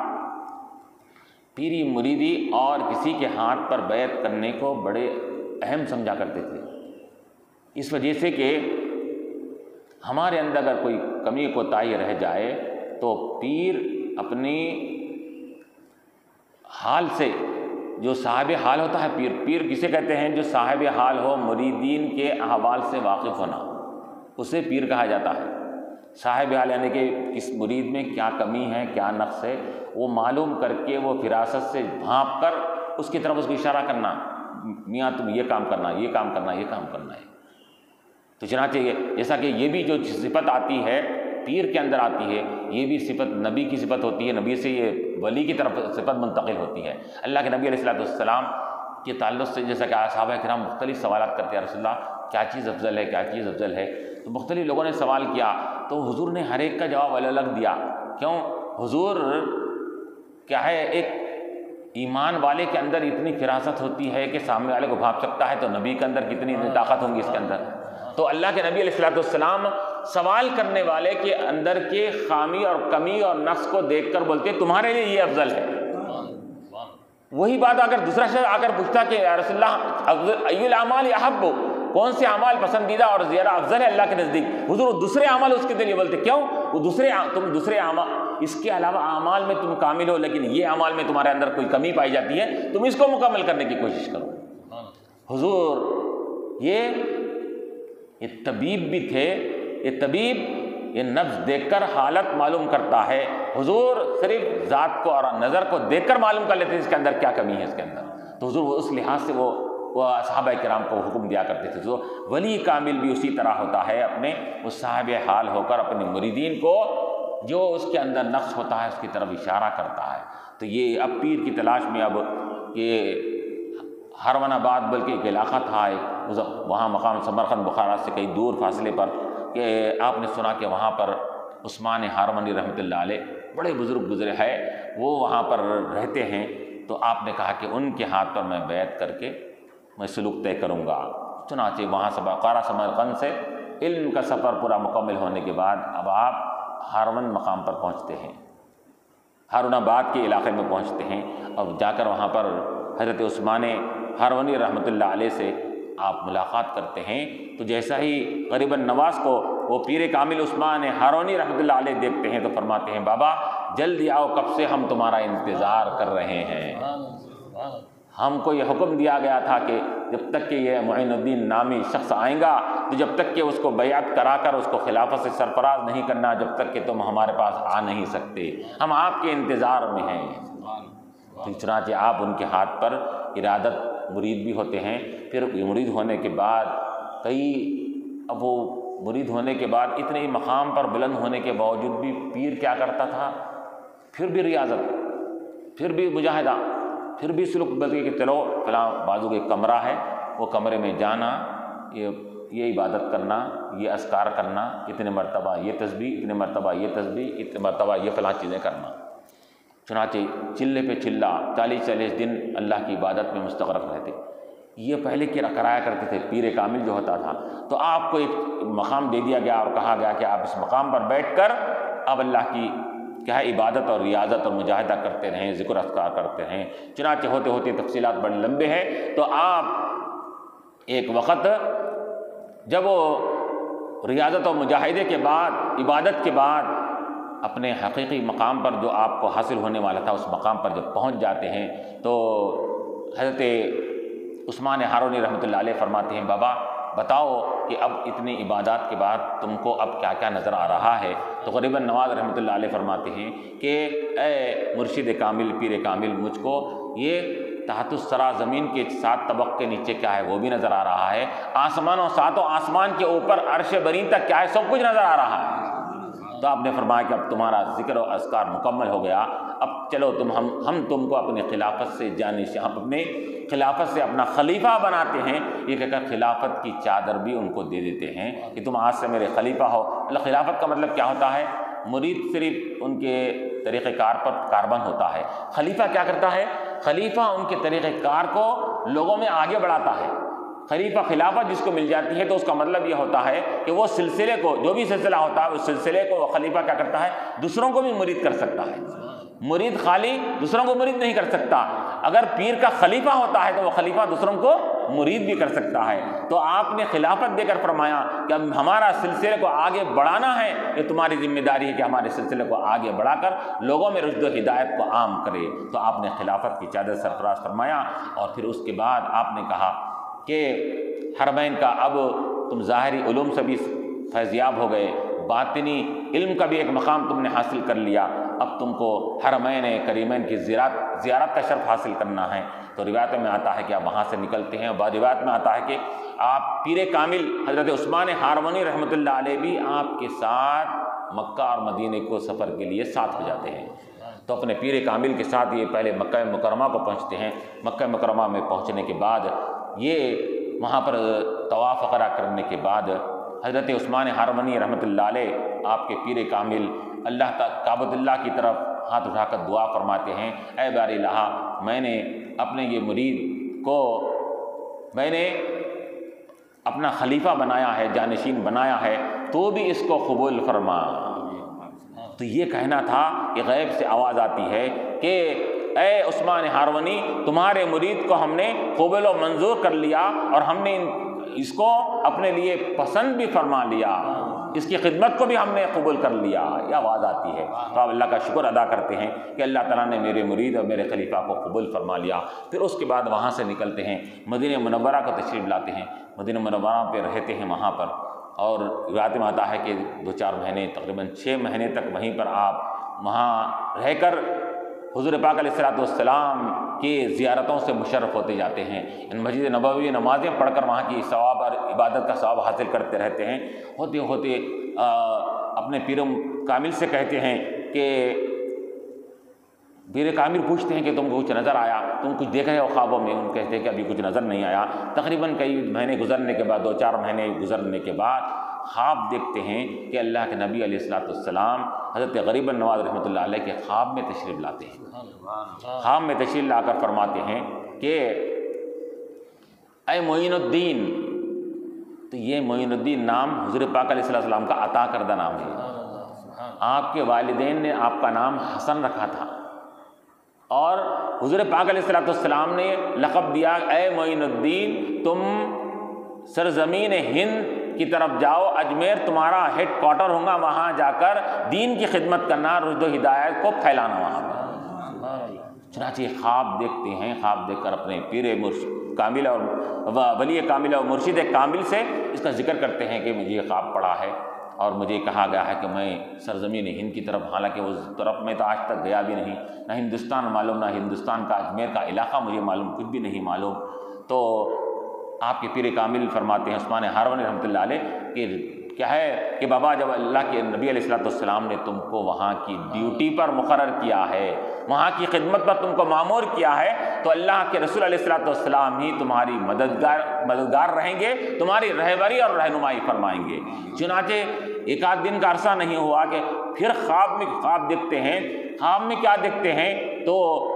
پیری مریدی اور کسی کے ہاتھ پر بیعت کرنے کو بڑے اہم سمجھا کرتے تھے، اس وجہ سے کہ ہمارے اندر اگر کوئی کمی کوتاہی رہ جائے تو پیر اپنی حال سے، جو صاحب حال ہوتا ہے، پیر کسے کہتے ہیں؟ جو صاحب حال ہو، مریدین کے احوال سے واقف ہونا، اسے پیر کہا جاتا ہے۔ صاحب حال یعنی کہ کس مرید میں کیا کمی ہے، کیا نقص ہے، وہ معلوم کر کے، وہ فراست سے بھانپ کر اس کی طرف اس کو اشارہ کرنا، میاں تم یہ کام کرنا، یہ کام کرنا، یہ کام کرنا ہے۔ تو چنانچہ جیسا کہ یہ بھی جو صفت آتی ہے پیر کے اندر آتی ہے، یہ بھی صفت نبی کی صفت ہوتی ہے، نبی سے یہ ولی کی طرف صفت منتقل ہوتی ہے۔ اللہ کے نبی علیہ الصلوۃ والسلام کے تعلق سے جیسا کہ صحابہ کرام مختلف سوالات کرتے ہیں، رسول اللہ کیا چیز افضل ہے، کیا چیز افضل ہے، تو مختلف لوگوں نے سوال کیا تو حضور نے ہر ایک کا جواب الگ الگ دیا۔ کیوں؟ حضور کیا ہے، ایک ایمان والے کے اندر اتنی فراست ہوتی ہے کہ سامنے والے کو بھانپ سکتا ہے، تو نبی کے اندر کتنی طاقت ہوں گی اس کے اندر۔ تو اللہ کے نبی علیہ الصلوۃ والسلام سوال کرنے والے کے اندر کے خامی اور کمی اور نقص کو دیکھ کر بولتے تمہارے لیے یہ افضل ہے۔ وہی بات اگر دوسرا شخص آ کر پوچھتا کہ یا رسول اللہ ای الاعمال احب، کون سے اعمال پسندیدہ اور زیادہ افضل ہے اللہ کے نزدیک، حضور دوسرے اعمال اس کے لیے بولتے کیوں؟ وہ تم دوسرے اعمال، اس کے علاوہ اعمال میں تم کامل ہو، لیکن یہ اعمال میں تمہارے اندر کوئی کمی پائی جاتی ہے، تم اس کو مکمل کرنے کی کوشش کرو۔ حضور یہ طبیب بھی تھے، یہ طبیب یہ نبض دیکھ کر حالت معلوم کرتا ہے، حضور صرف ذات کو اور نظر کو دیکھ کر معلوم کر لیتے ہیں اس کے اندر کیا کمی ہے اس کے اندر۔ تو حضور اس لحاظ سے وہ صحابہ کرام کو حکم دیا کرتے تھے۔ تو ولی کامل بھی اسی طرح ہوتا ہے، اپنے اس صاحب حال ہو کر اپنے مریدین کو جو اس کے اندر نقص ہوتا ہے اس کی طرف اشارہ کرتا ہے۔ تو یہ اب پیر کی تلاش میں، اب یہ ہرون آباد بلکہ ایک علاقہ تھا، وہاں مقام سمرقند بخارا سے کئی دور فاصلے پر، کہ آپ نے سنا کہ وہاں پر عثمان ہارونی رحمۃ اللہ علیہ بڑے بزرگ گزرے ہیں، وہ وہاں پر رہتے ہیں۔ تو آپ نے کہا کہ ان کے ہاتھ پر میں بیعت کر کے میں سلوک طے کروں گا۔ چنانچہ وہاں سے بخارا سمرقند سے علم کا سفر پورا مکمل ہونے کے بعد اب آپ ہارون مقام پر پہنچتے ہیں، ہارون آباد کے علاقے میں پہنچتے ہیں، اور جا کر وہاں پر حضرت عثمان ہارونی رحمۃ اللہ علیہ سے آپ ملاقات کرتے ہیں۔ تو جیسا ہی غریب النواز کو وہ پیر کامل عثمان ہارونی رحمۃ اللہ علیہ دیکھتے ہیں تو فرماتے ہیں بابا جلدی آؤ، کب سے ہم تمہارا انتظار کر رہے ہیں۔ ہم کو یہ حکم دیا گیا تھا کہ جب تک کہ یہ معین الدین نامی شخص آئیں گا، تو جب تک کہ اس کو بیعت کرا کر اس کو خلافت سے سرفراز نہیں کرنا، جب تک کہ تم ہمارے پاس آ نہیں سکتے، ہم آپ کے انتظار میں ہیں۔ تو چنانچہ آپ ان کے ہاتھ پر ارادت مرید بھی ہوتے ہیں۔ پھر مرید ہونے کے بعد اب وہ مرید ہونے کے بعد اتنے مقام پر بلند ہونے کے باوجود بھی پیر کیا کرتا تھا؟ پھر بھی ریاضت، پھر بھی مجاہدہ، پھر بھی سلوک بدلی کہ چلو فلاں بازو ایک کمرہ ہے، وہ کمرے میں جانا، یہ عبادت کرنا، یہ اذکار کرنا، اتنے مرتبہ یہ تسبیح، اتنے مرتبہ یہ تسبیح، اتنے مرتبہ یہ فلاں چیزیں کرنا۔ چنانچہ چلے پہ چلا 40 دن اللہ کی عبادت میں مستغرق رہتے۔ یہ پہلے کرایا کرتے تھے، پیر کامل جو ہوتا تھا تو آپ کو ایک مقام دے دیا گیا اور کہا گیا کہ آپ اس مقام پر بیٹھ کر اب اللہ کی کیا ہے عبادت اور ریاضت اور مجاہدہ کرتے رہیں، ذکر اذکار کرتے رہیں۔ چنانچہ ہوتے ہوتے تفصیلات بڑے لمبے ہیں، تو آپ ایک وقت جب وہ ریاضت اور مجاہدے کے بعد، عبادت کے بعد اپنے حقیقی مقام پر جو آپ کو حاصل ہونے والا تھا اس مقام پر جب پہنچ جاتے ہیں تو حضرت عثمان ہارونی رحمۃ اللہ علیہ فرماتے ہیں بابا بتاؤ کہ اب اتنی عبادات کے بعد تم کو اب کیا کیا نظر آ رہا ہے؟ تو غریباً نواز رحمۃ اللہ علیہ فرماتے ہیں کہ اے مرشد کامل پیر کامل، مجھ کو یہ تحت الثری زمین کے 7 طبق کے نیچے کیا ہے وہ بھی نظر آ رہا ہے، آسمان اور 7 آسمان کے اوپر عرش برین تک کیا ہے سب کچھ نظر آ رہا ہے۔ تو آپ نے فرمایا کہ اب تمہارا ذکر و اذکار مکمل ہو گیا، اب چلو ہم تم کو اپنی خلافت سے ہم اپنے خلافت سے اپنا خلیفہ بناتے ہیں۔ یہ کہہ کر خلافت کی چادر بھی ان کو دے دیتے ہیں کہ تم آج سے میرے خلیفہ ہو۔ اللہ خلافت کا مطلب کیا ہوتا ہے؟ مرید صرف ان کے طریقہ کار پر کاربن ہوتا ہے، خلیفہ کیا کرتا ہے؟ خلیفہ ان کے طریقہ کار کو لوگوں میں آگے بڑھاتا ہے۔ خلیفہ خلافت جس کو مل جاتی ہے تو اس کا مطلب یہ ہوتا ہے کہ وہ سلسلے کو، جو بھی سلسلہ ہوتا ہے اس سلسلے کو وہ خلیفہ کیا کرتا ہے؟ دوسروں کو بھی مرید کر سکتا ہے۔ مرید خالی دوسروں کو مرید نہیں کر سکتا، اگر پیر کا خلیفہ ہوتا ہے تو وہ خلیفہ دوسروں کو مرید بھی کر سکتا ہے۔ تو آپ نے خلافت دے کر فرمایا کہ اب ہمارا سلسلے کو آگے بڑھانا ہے، یہ تمہاری ذمہ داری ہے کہ ہمارے سلسلے کو آگے بڑھا کر لوگوں میں رشد و ہدایت کو عام کرے۔ تو آپ نے خلافت کی چادر سرفراز فرمایا، اور پھر اس کے بعد آپ نے کہا کہ حرمین کا اب تم ظاہری علوم سے بھی فیضیاب ہو گئے، باطنی علم کا بھی ایک مقام تم نے حاصل کر لیا، اب تم کو حرمین کریمین کی زیارت کا شرف حاصل کرنا ہے۔ تو روایت میں آتا ہے کہ آپ وہاں سے نکلتے ہیں، اور بعض روایت میں آتا ہے کہ آپ پیر کامل حضرت عثمان ہارونی رحمۃ اللہ علیہ بھی آپ کے ساتھ مکہ اور مدینے کو سفر کے لیے ساتھ ہو جاتے ہیں۔ تو اپنے پیر کامل کے ساتھ یہ پہلے مکہ مکرمہ کو پہنچتے ہیں۔ مکہ مکرمہ میں پہنچنے کے بعد یہ وہاں پر طواف وغیرہ کرنے کے بعد حضرت عثمان ہارونی رحمۃ اللہ علیہ آپ کے پیر کامل اللہ کعبۃ اللہ کی طرف ہاتھ اٹھا کر دعا فرماتے ہیں، اے باری الہ، میں نے اپنے یہ مرید کو میں نے اپنا خلیفہ بنایا ہے، جانشین بنایا ہے، تو بھی اس کو قبول فرما۔ تو یہ کہنا تھا کہ غیب سے آواز آتی ہے کہ اے عثمان ہارونی، تمہارے مرید کو ہم نے قبول و منظور کر لیا، اور ہم نے اس کو اپنے لیے پسند بھی فرما لیا، اس کی خدمت کو بھی ہم نے قبول کر لیا۔ یہ آواز آتی ہے تو آپ اللہ کا شکر ادا کرتے ہیں کہ اللہ تعالیٰ نے میرے مرید اور میرے خلیفہ کو قبول فرما لیا۔ پھر اس کے بعد وہاں سے نکلتے ہیں، مدینہ منورہ کو تشریف لاتے ہیں، مدینہ منورہ پہ رہتے ہیں وہاں پر، اور روایت میں آتا ہے کہ 2-4 مہینے، تقریباً 6 مہینے تک وہیں پر آپ وہاں رہ کر حضور پاک علیہ الصلوۃ والسلام کی زیارتوں سے مشرف ہوتے جاتے ہیں۔ ان مسجد نبوی نمازیں پڑھ کر وہاں کی ثواب اور عبادت کا ثواب حاصل کرتے رہتے ہیں۔ ہوتے ہوتے اپنے پیر کامل سے کہتے ہیں کہ پیر کامل پوچھتے ہیں کہ تم کو کچھ نظر آیا، تم کچھ دیکھ رہے ہو خوابوں میں؟ ان کہتے ہیں کہ ابھی کچھ نظر نہیں آیا۔ تقریباً کئی مہینے گزرنے کے بعد، 2-4 مہینے گزرنے کے بعد خواب دیکھتے ہیں کہ اللہ کے نبی علیہ الصلوۃ والسلام حضرت غریب نواز رحمۃ اللہ علیہ کے خواب میں تشریف لاتے ہیں۔ خواب میں تشریف لا کر فرماتے ہیں کہ اے معین الدین، تو یہ معین الدین نام حضور پاک علیہ السلام کا عطا کردہ نام ہے۔ آپ کے والدین نے آپ کا نام حسن رکھا تھا، اور حضور پاک علیہ السلام نے لقب دیا اے معین الدین، تم سرزمین ہند کی طرف جاؤ، اجمیر تمہارا ہیڈ کوارٹر ہوگا، وہاں جا کر دین کی خدمت کرنا، رشد و ہدایت کو پھیلانا وہاں پر۔ چنانچہ خواب دیکھتے ہیں، خواب دیکھ کر اپنے پیر کامل اور ولی کامل اور مرشد کامل سے اس کا ذکر کرتے ہیں کہ مجھے یہ خواب پڑا ہے، اور مجھے کہا گیا ہے کہ میں سرزمین ہند کی طرف، حالانکہ اس طرف میں تو آج تک گیا بھی نہیں، نہ ہندوستان معلوم، نہ ہندوستان کا اجمیر کا علاقہ مجھے معلوم، کچھ بھی نہیں معلوم۔ تو آپ کے پیر کامل فرماتے ہیں عثمان ہارونی رحمۃ اللہ علیہ کہ کیا ہے کہ بابا، جب اللہ کے نبی علیہ الصلوۃ والسلام نے تم کو وہاں کی ڈیوٹی پر مقرر کیا ہے، وہاں کی خدمت پر تم کو مامور کیا ہے، تو اللہ کے رسول علیہ الصلوۃ والسلام ہی تمہاری مددگار رہیں گے، تمہاری رہبری اور رہنمائی فرمائیں گے۔ چنانچہ 1 دن کا عرصہ نہیں ہوا کہ پھر خواب دیکھتے ہیں۔ خواب میں کیا دیکھتے ہیں؟ تو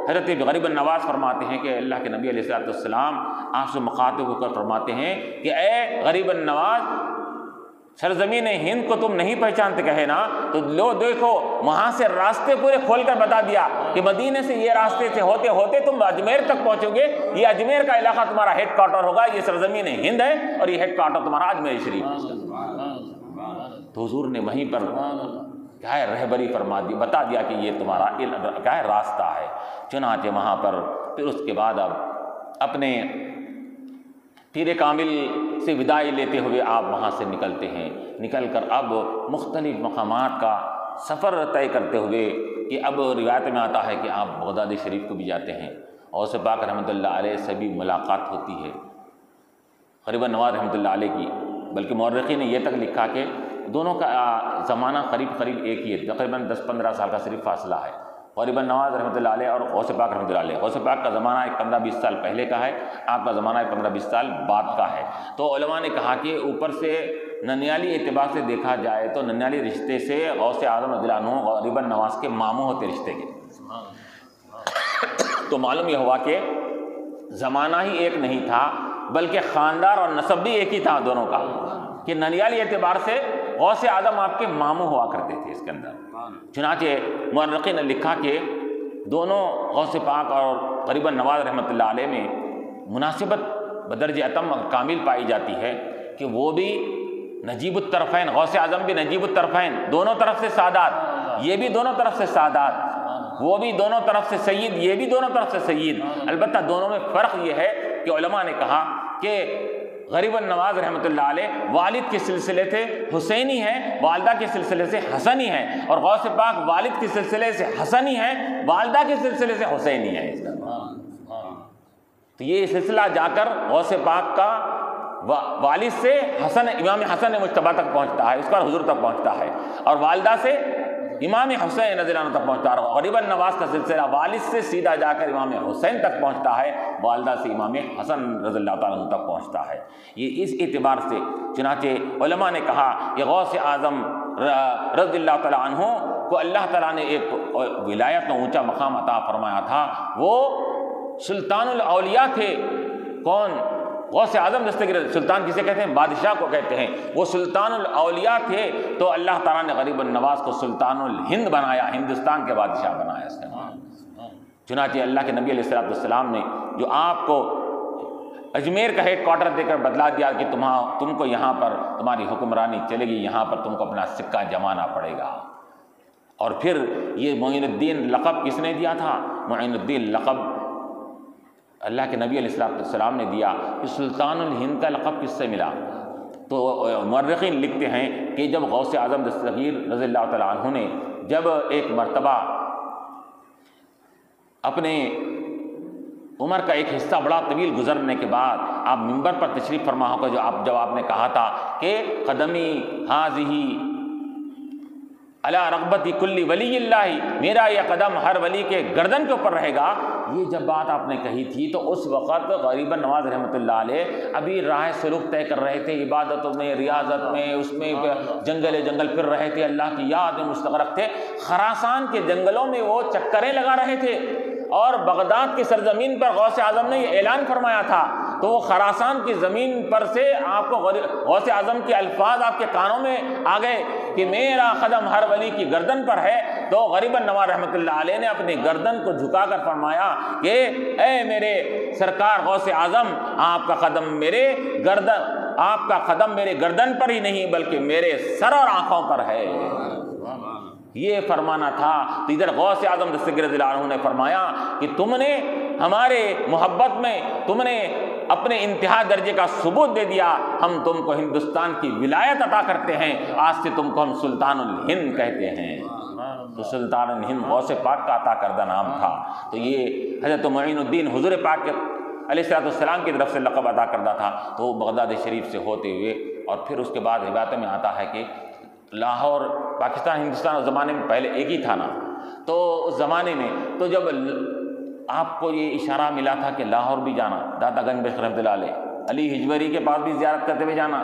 حضرت غریب النواز فرماتے ہیں کہ اللہ کے نبی علیہ الصلوۃ والسلام آپ سے مخاطب ہو کر فرماتے ہیں کہ اے غریب النواز، سرزمین ہند کو تم نہیں پہچانتے کہے نا، تو لو دیکھو وہاں سے راستے پورے کھول کر بتا دیا کہ مدینے سے یہ راستے سے ہوتے ہوتے تم اجمیر تک پہنچو گے، یہ اجمیر کا علاقہ تمہارا ہیڈ کوارٹر ہوگا، یہ سرزمین ہند ہے، اور یہ ہیڈ کوارٹر تمہارا اجمیر شریف ہے۔ تو حضور نے وہیں پر کیا ہے رہبری فرما دی، بتا دیا کہ یہ تمہارا کیا ہے راستہ ہے۔ چنانچہ وہاں پر پھر اس کے بعد اب اپنے پیر کامل سے وداعی لیتے ہوئے آپ وہاں سے نکلتے ہیں، نکل کر اب مختلف مقامات کا سفر طے کرتے ہوئے کہ اب روایت میں آتا ہے کہ آپ بغداد شریف کو بھی جاتے ہیں، غوث پاک رحمۃ اللہ علیہ سے بھی ملاقات ہوتی ہے، غریب نواز رحمۃ اللہ علیہ کی، بلکہ مورخین نے یہ تک لکھا کہ دونوں کا زمانہ قریب قریب ایک ہی ہے، تقریباً 10-15 سال کا صرف فاصلہ ہے، غریب نواز رحمۃ اللہ علیہ اور غوث پاک رحمۃ اللہ علیہ۔ غوث پاک کا زمانہ ایک 15-20 سال پہلے کا ہے، آپ کا زمانہ ایک 15-20 سال بعد کا ہے۔ تو علماء نے کہا کہ اوپر سے ننیالی اعتبار سے دیکھا جائے تو ننیالی رشتے سے غوث اعظم رضی اللہ عنہ غریب نواز کے ماموں ہوتے رشتے کے، تو معلوم یہ ہوا کہ زمانہ ہی ایک نہیں تھا بلکہ خاندان اور نسب بھی ایک ہی تھا دونوں کا، کہ ننیالی اعتبار سے غوث اعظم آپ کے ماموں ہوا کرتے تھے اس کے اندر۔ چنانچہ مورخین نے لکھا کہ دونوں غوث پاک اور غریب نواز رحمۃ اللہ علیہ میں مناسبت بدرجہ اتم کامل پائی جاتی ہے کہ وہ بھی نجیب الطرفین، غوث اعظم بھی نجیب الطرفین، دونوں طرف سے سادات، یہ بھی دونوں طرف سے سادات، وہ بھی دونوں طرف سے سید، یہ بھی دونوں طرف سے سید۔ البتہ دونوں میں فرق یہ ہے کہ علماء نے کہا کہ غریب النواز رحمۃ اللہ علیہ والد کے سلسلے سے حسینی ہیں، والدہ کے سلسلے سے حسنی ہیں، اور غوث پاک والد کے سلسلے سے حسنی ہیں، والدہ کے سلسلے سے حسینی ہیں۔ تو یہ سلسلہ جا کر غوث پاک کا والد سے حسن، امام حسن مجتبیٰ تک پہنچتا ہے، اس کا حضور تک پہنچتا ہے، اور والدہ سے امام حسین رضی اللہ عنہ تک پہنچتا ہے۔ غریب النواز کا سلسلہ والد سے سیدھا جا کر امام حسین تک پہنچتا ہے، والدہ سے امام حسن رضی اللہ تعالیٰ عنہ تک پہنچتا ہے۔ یہ اس اعتبار سے چنانچہ علماء نے کہا کہ غوث اعظم رضی اللہ تعالیٰ عنہ کو اللہ تعالیٰ نے ایک ولایت و اونچا مقام عطا فرمایا تھا، وہ سلطان الاولیاء تھے۔ کون؟ غوث اعظم دستگیر سلطان کسے کہتے ہیں؟ بادشاہ کو کہتے ہیں۔ وہ سلطان الاولیاء تھے، تو اللہ تعالیٰ نے غریب النواز کو سلطان الہند بنایا، ہندوستان کے بادشاہ بنایا اس کے نام۔ چنانچہ اللہ کے نبی علیہ السلام نے جو آپ کو اجمیر کا ہیڈ کوارٹر دے کر بدلا دیا کہ تم کو یہاں پر تمہاری حکمرانی چلے گی، یہاں پر تم کو اپنا سکہ جمانا پڑے گا۔ اور پھر یہ معین الدین لقب کس نے دیا تھا؟ معین الدین لقب اللہ کے نبی علیہ السلام نے دیا۔ کہ سلطان الہند کا لقب کس سے ملا؟ تو مورخین لکھتے ہیں کہ جب غوث اعظم دستگیر رضی اللہ تعالیٰ عنہ نے جب ایک مرتبہ اپنے عمر کا ایک حصہ بڑا طویل گزرنے کے بعد آپ ممبر پر تشریف فرما ہو کر جب آپ نے کہا تھا کہ قدمی حاذی علی رغبت کل ولی اللہ، میرا یہ قدم ہر ولی کے گردن کے اوپر رہے گا، یہ جب بات آپ نے کہی تھی تو اس وقت غریب نواز رحمۃ اللہ علیہ ابھی راہ سلوک طے کر رہے تھے، عبادتوں میں، ریاضت میں، اس میں جنگل پھر رہے تھے، اللہ کی یاد میں مستغرق تھے، خراسان کے جنگلوں میں وہ چکریں لگا رہے تھے، اور بغداد کی سرزمین پر غوث اعظم نے یہ اعلان فرمایا تھا، تو وہ خراسان کی زمین پر سے آپ کو غوث اعظم کے الفاظ آپ کے کانوں میں آ گئے کہ میرا قدم ہر ولی کی گردن پر ہے۔ تو غریب نواز رحمۃ اللہ علیہ نے اپنی گردن کو جھکا کر فرمایا کہ اے میرے سرکار غوث اعظم، آپ کا قدم میرے گردن پر ہی نہیں بلکہ میرے سر اور آنکھوں پر ہے، یہ فرمانا تھا۔ تو ادھر غوث اعظم دستگیر رضی اللہ عنہ نے فرمایا کہ تم نے ہمارے محبت میں تم نے اپنے انتہا درجے کا ثبوت دے دیا، ہم تم کو ہندوستان کی ولایت عطا کرتے ہیں، آج سے تم کو ہم سلطان الہند کہتے ہیں۔ تو سلطان الہند غوث پاک کا عطا کردہ نام تھا۔ تو یہ حضرت معین الدین حضور پاک کے علیہ السلام کی طرف سے لقب عطا کردہ تھا، تو وہ بغداد شریف سے ہوتے ہوئے، اور پھر اس کے بعد روایت میں آتا ہے کہ لاہور، پاکستان ہندوستان اس زمانے میں پہلے ایک ہی تھا نا، تو اس زمانے میں تو جب آپ کو یہ اشارہ ملا تھا کہ لاہور بھی جانا، داتا گنج بخش رحمۃ اللہ علیہ، علی ہجویری کے پاس بھی زیارت کرتے ہوئے جانا،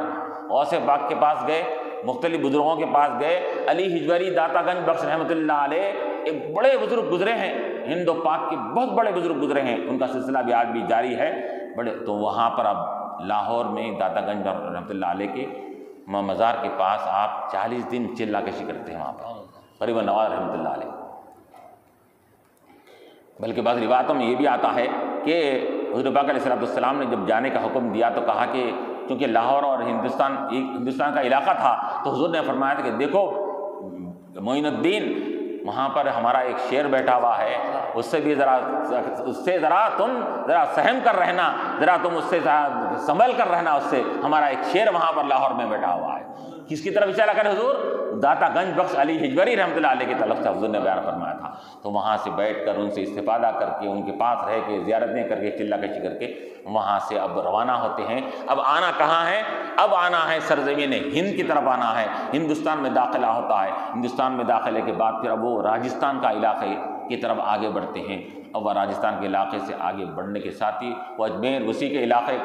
غوث پاک کے پاس گئے، مختلف بزرگوں کے پاس گئے، علی ہجویری داتا گنج بخش رحمۃ اللہ علیہ ایک بڑے بزرگ گزرے ہیں، ہند و پاک کے بہت بڑے بزرگ گزرے ہیں، ان کا سلسلہ بھی آج بھی جاری ہے بڑے۔ تو وہاں پر اب لاہور میں داتا گنج رحمۃ اللہ علیہ کے مزار کے پاس آپ 40 دن چلہ کشی کرتے ہیں وہاں پر غریب نواز رحمۃ اللہ علیہ۔ بلکہ بعض روایتوں میں یہ بھی آتا ہے کہ حضور پاک علیہ السلام نے جب جانے کا حکم دیا تو کہا کہ چونکہ لاہور اور ہندوستان کا علاقہ تھا، تو حضور نے فرمایا تھا کہ دیکھو معین الدین، وہاں پر ہمارا ایک شیر بیٹھا ہوا ہے، اس سے ذرا تم سہم کر رہنا، ذرا تم اس سے سنبھل کر رہنا اس سے. ہمارا ایک شیر وہاں پر لاہور میں بیٹھا ہوا ہے. کس کی طرف اشارہ کرے حضور؟ داتا گنج بخش علی ہجوری رحمۃ اللہ علیہ کی طرف سے حضور نے بیان فرمایا تھا. تو وہاں سے بیٹھ کر ان سے استفادہ کر کے ان کے پاس رہ کے زیارتیں کر کے چلہ کشی کر کے وہاں سے اب روانہ ہوتے ہیں. اب آنا کہاں ہے؟ اب آنا ہے سرزمین ہند کی طرف آنا ہے. ہندوستان میں داخلہ ہوتا ہے. ہندوستان میں داخلے کے بعد پھر اب وہ راجستھان کا علاقے کی طرف آگے بڑھتے ہیں. اب وہ راجستھان کے علاقے سے آگے بڑھنے کے ساتھ ہی وہ اجمیر، اسی کے علاقے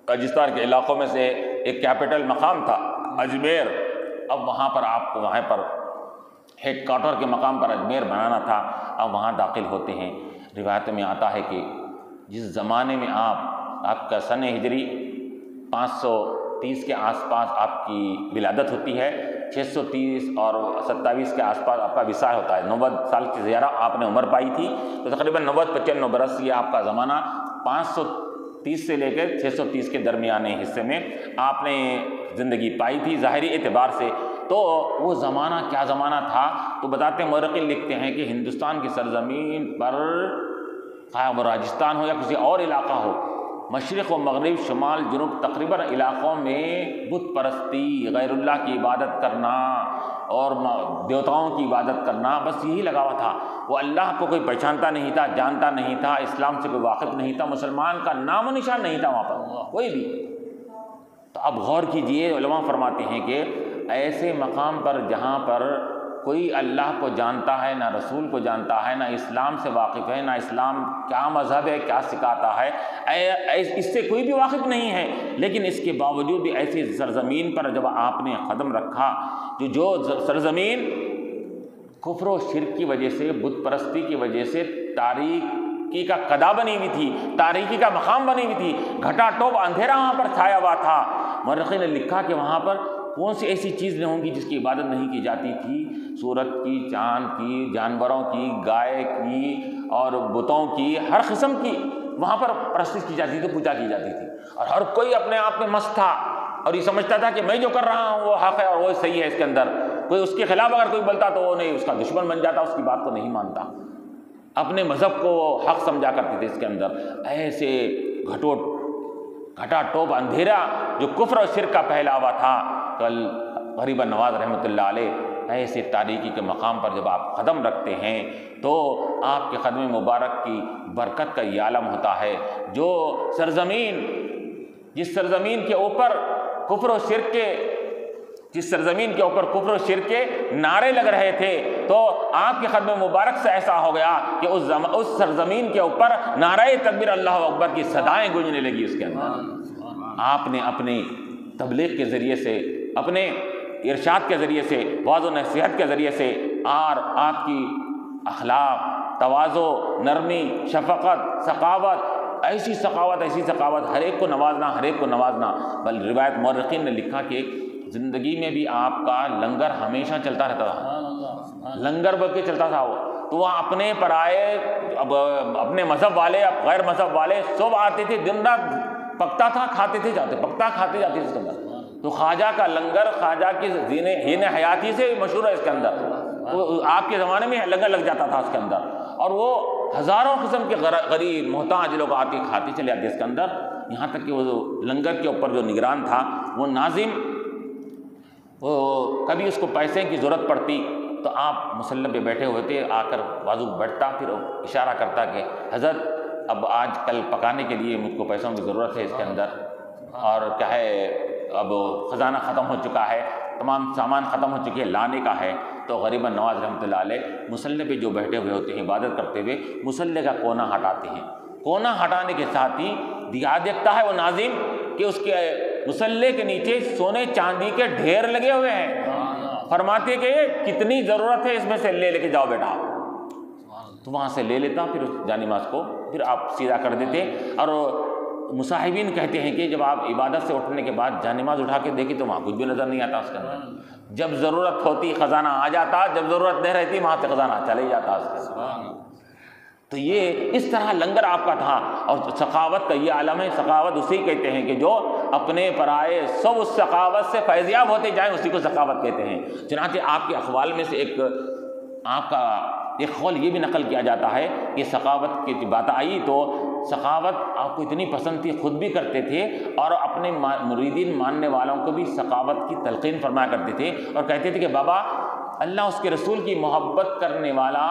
راجستھان کے علاقوں میں سے ایک کیپٹل مقام تھا اجمیر. اب وہاں پر آپ کو وہاں پر ہیڈ کوارٹر کے مقام پر اجمیر بنانا تھا. اب وہاں داخل ہوتے ہیں. روایتوں میں آتا ہے کہ جس زمانے میں آپ کا سن ہجری 530 کے آس پاس آپ کی ولادت ہوتی ہے، 630 اور 27 کے آس پاس آپ کا وصال ہوتا ہے. 90 سال کی زیارہ آپ نے عمر پائی تھی. تو تقریباً 90-95 برس یہ آپ کا زمانہ 530 سے لے کے 630 کے درمیانے حصے میں آپ نے زندگی پائی تھی ظاہری اعتبار سے. تو وہ زمانہ کیا زمانہ تھا؟ تو بتاتے ہیں، مورخین لکھتے ہیں کہ ہندوستان کی سرزمین پر، خواہ وہ راجستھان ہو یا کسی اور علاقہ ہو، مشرق و مغرب، شمال جنوب، تقریباً علاقوں میں بت پرستی، غیر اللہ کی عبادت کرنا اور دیوتاؤں کی عبادت کرنا، بس یہی لگا ہوا تھا. وہ اللہ کو کوئی پہچانتا نہیں تھا، جانتا نہیں تھا، اسلام سے کوئی واقف نہیں تھا، مسلمان کا نام و نشان نہیں تھا وہاں پر کوئی بھی. تو اب غور کیجئے، علماء فرماتے ہیں کہ ایسے مقام پر جہاں پر کوئی اللہ کو جانتا ہے، نہ رسول کو جانتا ہے، نہ اسلام سے واقف ہے، نہ اسلام کیا مذہب ہے، کیا سکھاتا ہے، اس سے کوئی بھی واقف نہیں ہے، لیکن اس کے باوجود بھی ایسی سرزمین پر جب آپ نے قدم رکھا، جو سرزمین کفر و شرک کی وجہ سے، بت پرستی کی وجہ سے تاریکی کا قدا بنی ہوئی تھی، تاریکی کا مقام بنی ہوئی تھی، گھٹا ٹوپ اندھیرا وہاں پر چھایا ہوا تھا. مورخین نے لکھا کہ وہاں پر کون سی ایسی چیز نہیں ہوں گی جس کی عبادت نہیں کی جاتی تھی. سورج کی، چاند کی، جانوروں کی، گائے کی اور بتوں کی، ہر قسم کی وہاں پر پرستش کی جاتی تھی، پوجا کی جاتی تھی. اور ہر کوئی اپنے آپ میں مست تھا اور یہ سمجھتا تھا کہ میں جو کر رہا ہوں وہ حق ہے اور وہ صحیح ہے. اس کے اندر کوئی اس کے خلاف اگر کوئی بولتا تو وہ نہیں، اس کا دشمن بن جاتا، اس کی بات کو نہیں مانتا. اپنے مذہب کو وہ حق سمجھا کرتے تھے. اس کے اندر ایسے گھٹا ٹوپ اندھیرا جو کفر اور شرک کا پھیلاوا تھا. کل غریب نواز رحمۃ اللہ علیہ ایسے تاریکی کے مقام پر جب آپ قدم رکھتے ہیں تو آپ کے قدم مبارک کی برکت کا یہ عالم ہوتا ہے. جو سرزمین، جس سرزمین کے اوپر کفر و شرک کے، جس سرزمین کے اوپر کفر و شرک کے نعرے لگ رہے تھے، تو آپ کے قدم مبارک سے ایسا ہو گیا کہ اس سرزمین کے اوپر نعرہ تکبیر اللہ اکبر کی صدائیں گونجنے لگی. اس کے اندر آپ نے اپنی تبلیغ کے ذریعے سے، اپنے ارشاد کے ذریعے سے، واعظ و نصیحت کے ذریعے سے، اور آپ کی اخلاق، تواضع، نرمی، شفقت، سخاوت، ایسی سخاوت، ہر ایک کو نوازنا. بل روایت مورخین نے لکھا کہ زندگی میں بھی آپ کا لنگر ہمیشہ چلتا رہتا تھا، لنگر بل کے چلتا تھا وہ. تو وہ اپنے پرائے، اپنے مذہب والے، غیر مذہب والے سب آتے تھے، دن رات پکتا تھا، کھاتے تھے جاتے، پکتا کھاتے جاتے اس کے اندر. تو خواجہ کا لنگر خواجہ کی ہین حیاتی سے مشہور ہے اس کے اندر. تو آپ کے زمانے میں لنگر لگ جاتا تھا اس کے اندر، اور وہ ہزاروں قسم کے غریب محتاج لوگ آتے کھاتے چلے جاتے اس کے اندر. یہاں تک کہ وہ لنگر کے اوپر جو نگران تھا وہ ناظم، وہ کبھی اس کو پیسے کی ضرورت پڑتی تو آپ مصلی پہ بیٹھے ہوئے تھے، آ کر بازو بیٹھتا، پھر اشارہ کرتا کہ حضرت اب آج کل پکانے کے لیے مجھ کو پیسوں کی ضرورت ہے اس کے اندر، اور کیا ہے اب خزانہ ختم ہو چکا ہے، تمام سامان ختم ہو چکے ہیں، لانے کا ہے. تو غریب نواز رحمۃ اللہ علیہ مصلی پہ جو بیٹھے ہوئے ہوتے ہیں عبادت کرتے ہوئے، مصلی کا کونا ہٹاتے ہیں. کونا ہٹانے کے ساتھ ہی دیکھتا ہے وہ ناظم کہ اس کے مصلی کے نیچے سونے چاندی کے ڈھیر لگے ہوئے ہیں. فرماتے کہ کتنی ضرورت ہے، اس میں سے لے کے جاؤ بیٹا. تو وہاں سے لے لیتا، پھر اس جانماز کو پھر آپ سیدھا کر دیتے. اور مصاحبین کہتے ہیں کہ جب آپ عبادت سے اٹھنے کے بعد جانماز اٹھا کے دیکھیں تو وہاں کچھ بھی نظر نہیں آتا اس کے اندر. جب ضرورت ہوتی خزانہ آ جاتا، جب ضرورت نہیں رہتی وہاں سے خزانہ چلے جاتا اس کے اندر. تو یہ اس طرح لنگر آپ کا تھا. اور سخاوت کا یہ عالم ہے. سخاوت اسی کہتے ہیں کہ جو اپنے پرائے سب اس سخاوت سے فیضیاب ہوتے جائیں، اسی کو سخاوت کہتے ہیں. چنانچہ آپ کے اقوال میں سے ایک آپ کا ایک قول یہ بھی نقل کیا جاتا ہے کہ سخاوت کی بات آئی تو سخاوت آپ کو اتنی پسند تھی، خود بھی کرتے تھے اور اپنے مریدین ماننے والوں کو بھی سخاوت کی تلقین فرمایا کرتے تھے، اور کہتے تھے کہ بابا اللہ اس کے رسول کی محبت کرنے والا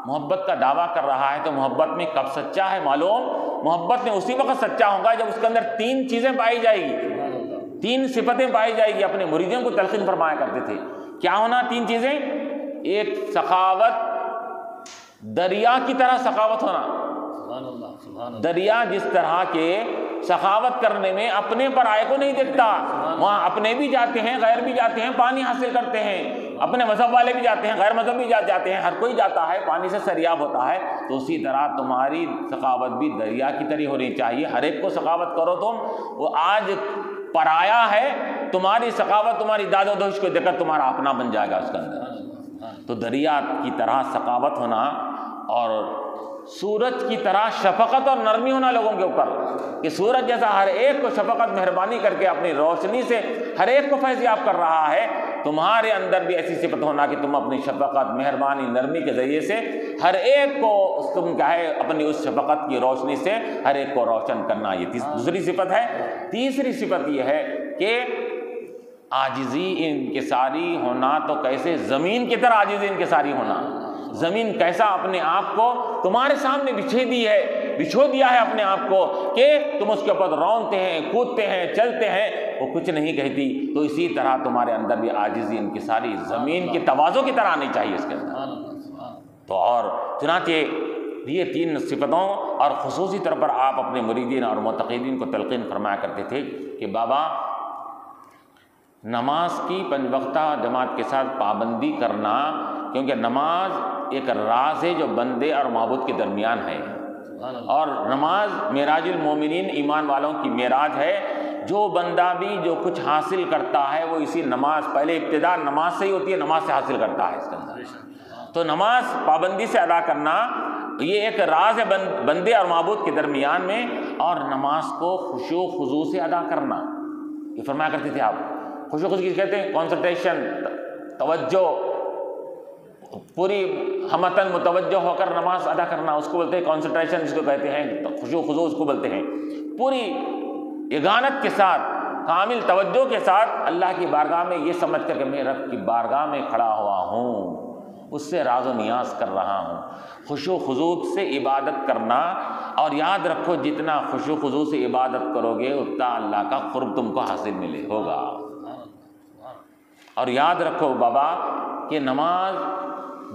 محبت کا دعویٰ کر رہا ہے تو محبت میں کب سچا ہے معلوم؟ محبت میں اسی وقت سچا ہوگا جب اس کے اندر 3 چیزیں پائی جائے گی، 3 صفتیں پائی جائے گی۔ اپنے مریدوں کو تلقین فرمایا کرتے تھے، کیا ہونا 3 چیزیں؟ ایک سخاوت، دریا کی طرح سخاوت ہونا، دریا جس طرح کے سخاوت کرنے میں اپنے پرائے کو نہیں دیکھتا، وہاں اپنے بھی جاتے ہیں غیر بھی جاتے ہیں، پانی حاصل کرتے ہیں، اپنے مذہب والے بھی جاتے ہیں غیر مذہب بھی جاتے ہیں، ہر کوئی جاتا ہے، پانی سے سریاب ہوتا ہے۔ تو اسی طرح تمہاری سخاوت بھی دریا کی طرح ہونی چاہیے، ہر ایک کو سخاوت کرو تم۔ وہ آج پرایا ہے، تمہاری سخاوت تمہاری داد و دہش کو دیکھ کر تمہارا اپنا بن جائے گا اس کے اندر۔ تو دریا کی طرح سخاوت ہونا، اور سورج کی طرح شفقت اور نرمی ہونا لوگوں کے اوپر، کہ سورج جیسا ہر ایک کو شفقت مہربانی کر کے اپنی روشنی سے ہر ایک کو فیض یاب کر رہا ہے، تمہارے اندر بھی ایسی صفت ہونا کہ تم اپنی شفقت مہربانی نرمی کے ذریعے سے ہر ایک کو تم کیا ہے اپنی اس شفقت کی روشنی سے ہر ایک کو روشن کرنا، یہ دوسری صفت ہے۔ تیسری صفت یہ ہے کہ عاجزی انکساری ہونا، تو کیسے زمین کی طرح عاجزی انکساری ہونا، زمین کیسا اپنے آپ کو تمہارے سامنے بچھو دیا ہے اپنے آپ کو، کہ تم اس کے اوپر رونتے ہیں، کودتے ہیں، چلتے ہیں، وہ کچھ نہیں کہتی۔ تو اسی طرح تمہارے اندر بھی عاجزی انکساری زمین کے تواضع کی طرح آنی چاہیے اس کے اندر۔ تو اور چنانچہ یہ 3 صفتوں اور خصوصی طور پر آپ اپنے مریدین اور معتقدین کو تلقین فرمایا کرتے تھے کہ بابا نماز کی 5 وقتہ جماعت کے ساتھ پابندی کرنا، کیونکہ نماز ایک راز ہے جو بندے اور معبود کے درمیان ہے، اور نماز معراج المومنین ایمان والوں کی معراج ہے۔ جو بندہ بھی جو کچھ حاصل کرتا ہے وہ اسی نماز، پہلے ابتدا نماز سے ہی ہوتی ہے، نماز سے حاصل کرتا ہے اس کے اندر۔ تو نماز پابندی سے ادا کرنا یہ ایک راز ہے بندے اور معبود کے درمیان میں، اور نماز کو خشوع و خضوع سے ادا کرنا، یہ فرمایا کرتے تھے آپ۔ خشوع و خضوع کس کہتے ہیں؟ کنسنٹریشن، توجہ، پوری ہمتن متوجہ ہو کر نماز ادا کرنا، اس کو بولتے ہیں کنسنٹریشن، جس کو کہتے ہیں خشوع و خضوع اس کو بولتے ہیں۔ پوری یگانت کے ساتھ، کامل توجہ کے ساتھ اللہ کی بارگاہ میں یہ سمجھ کر کہ میں رب کی بارگاہ میں کھڑا ہوا ہوں، اس سے راز و نیاز کر رہا ہوں، خشوع و خضوع سے عبادت کرنا۔ اور یاد رکھو جتنا خشوع و خضوع سے عبادت کرو گے اتنا اللہ کا قرب تم کو حاصل ملے ہوگا۔ اور یاد رکھو بابا کہ نماز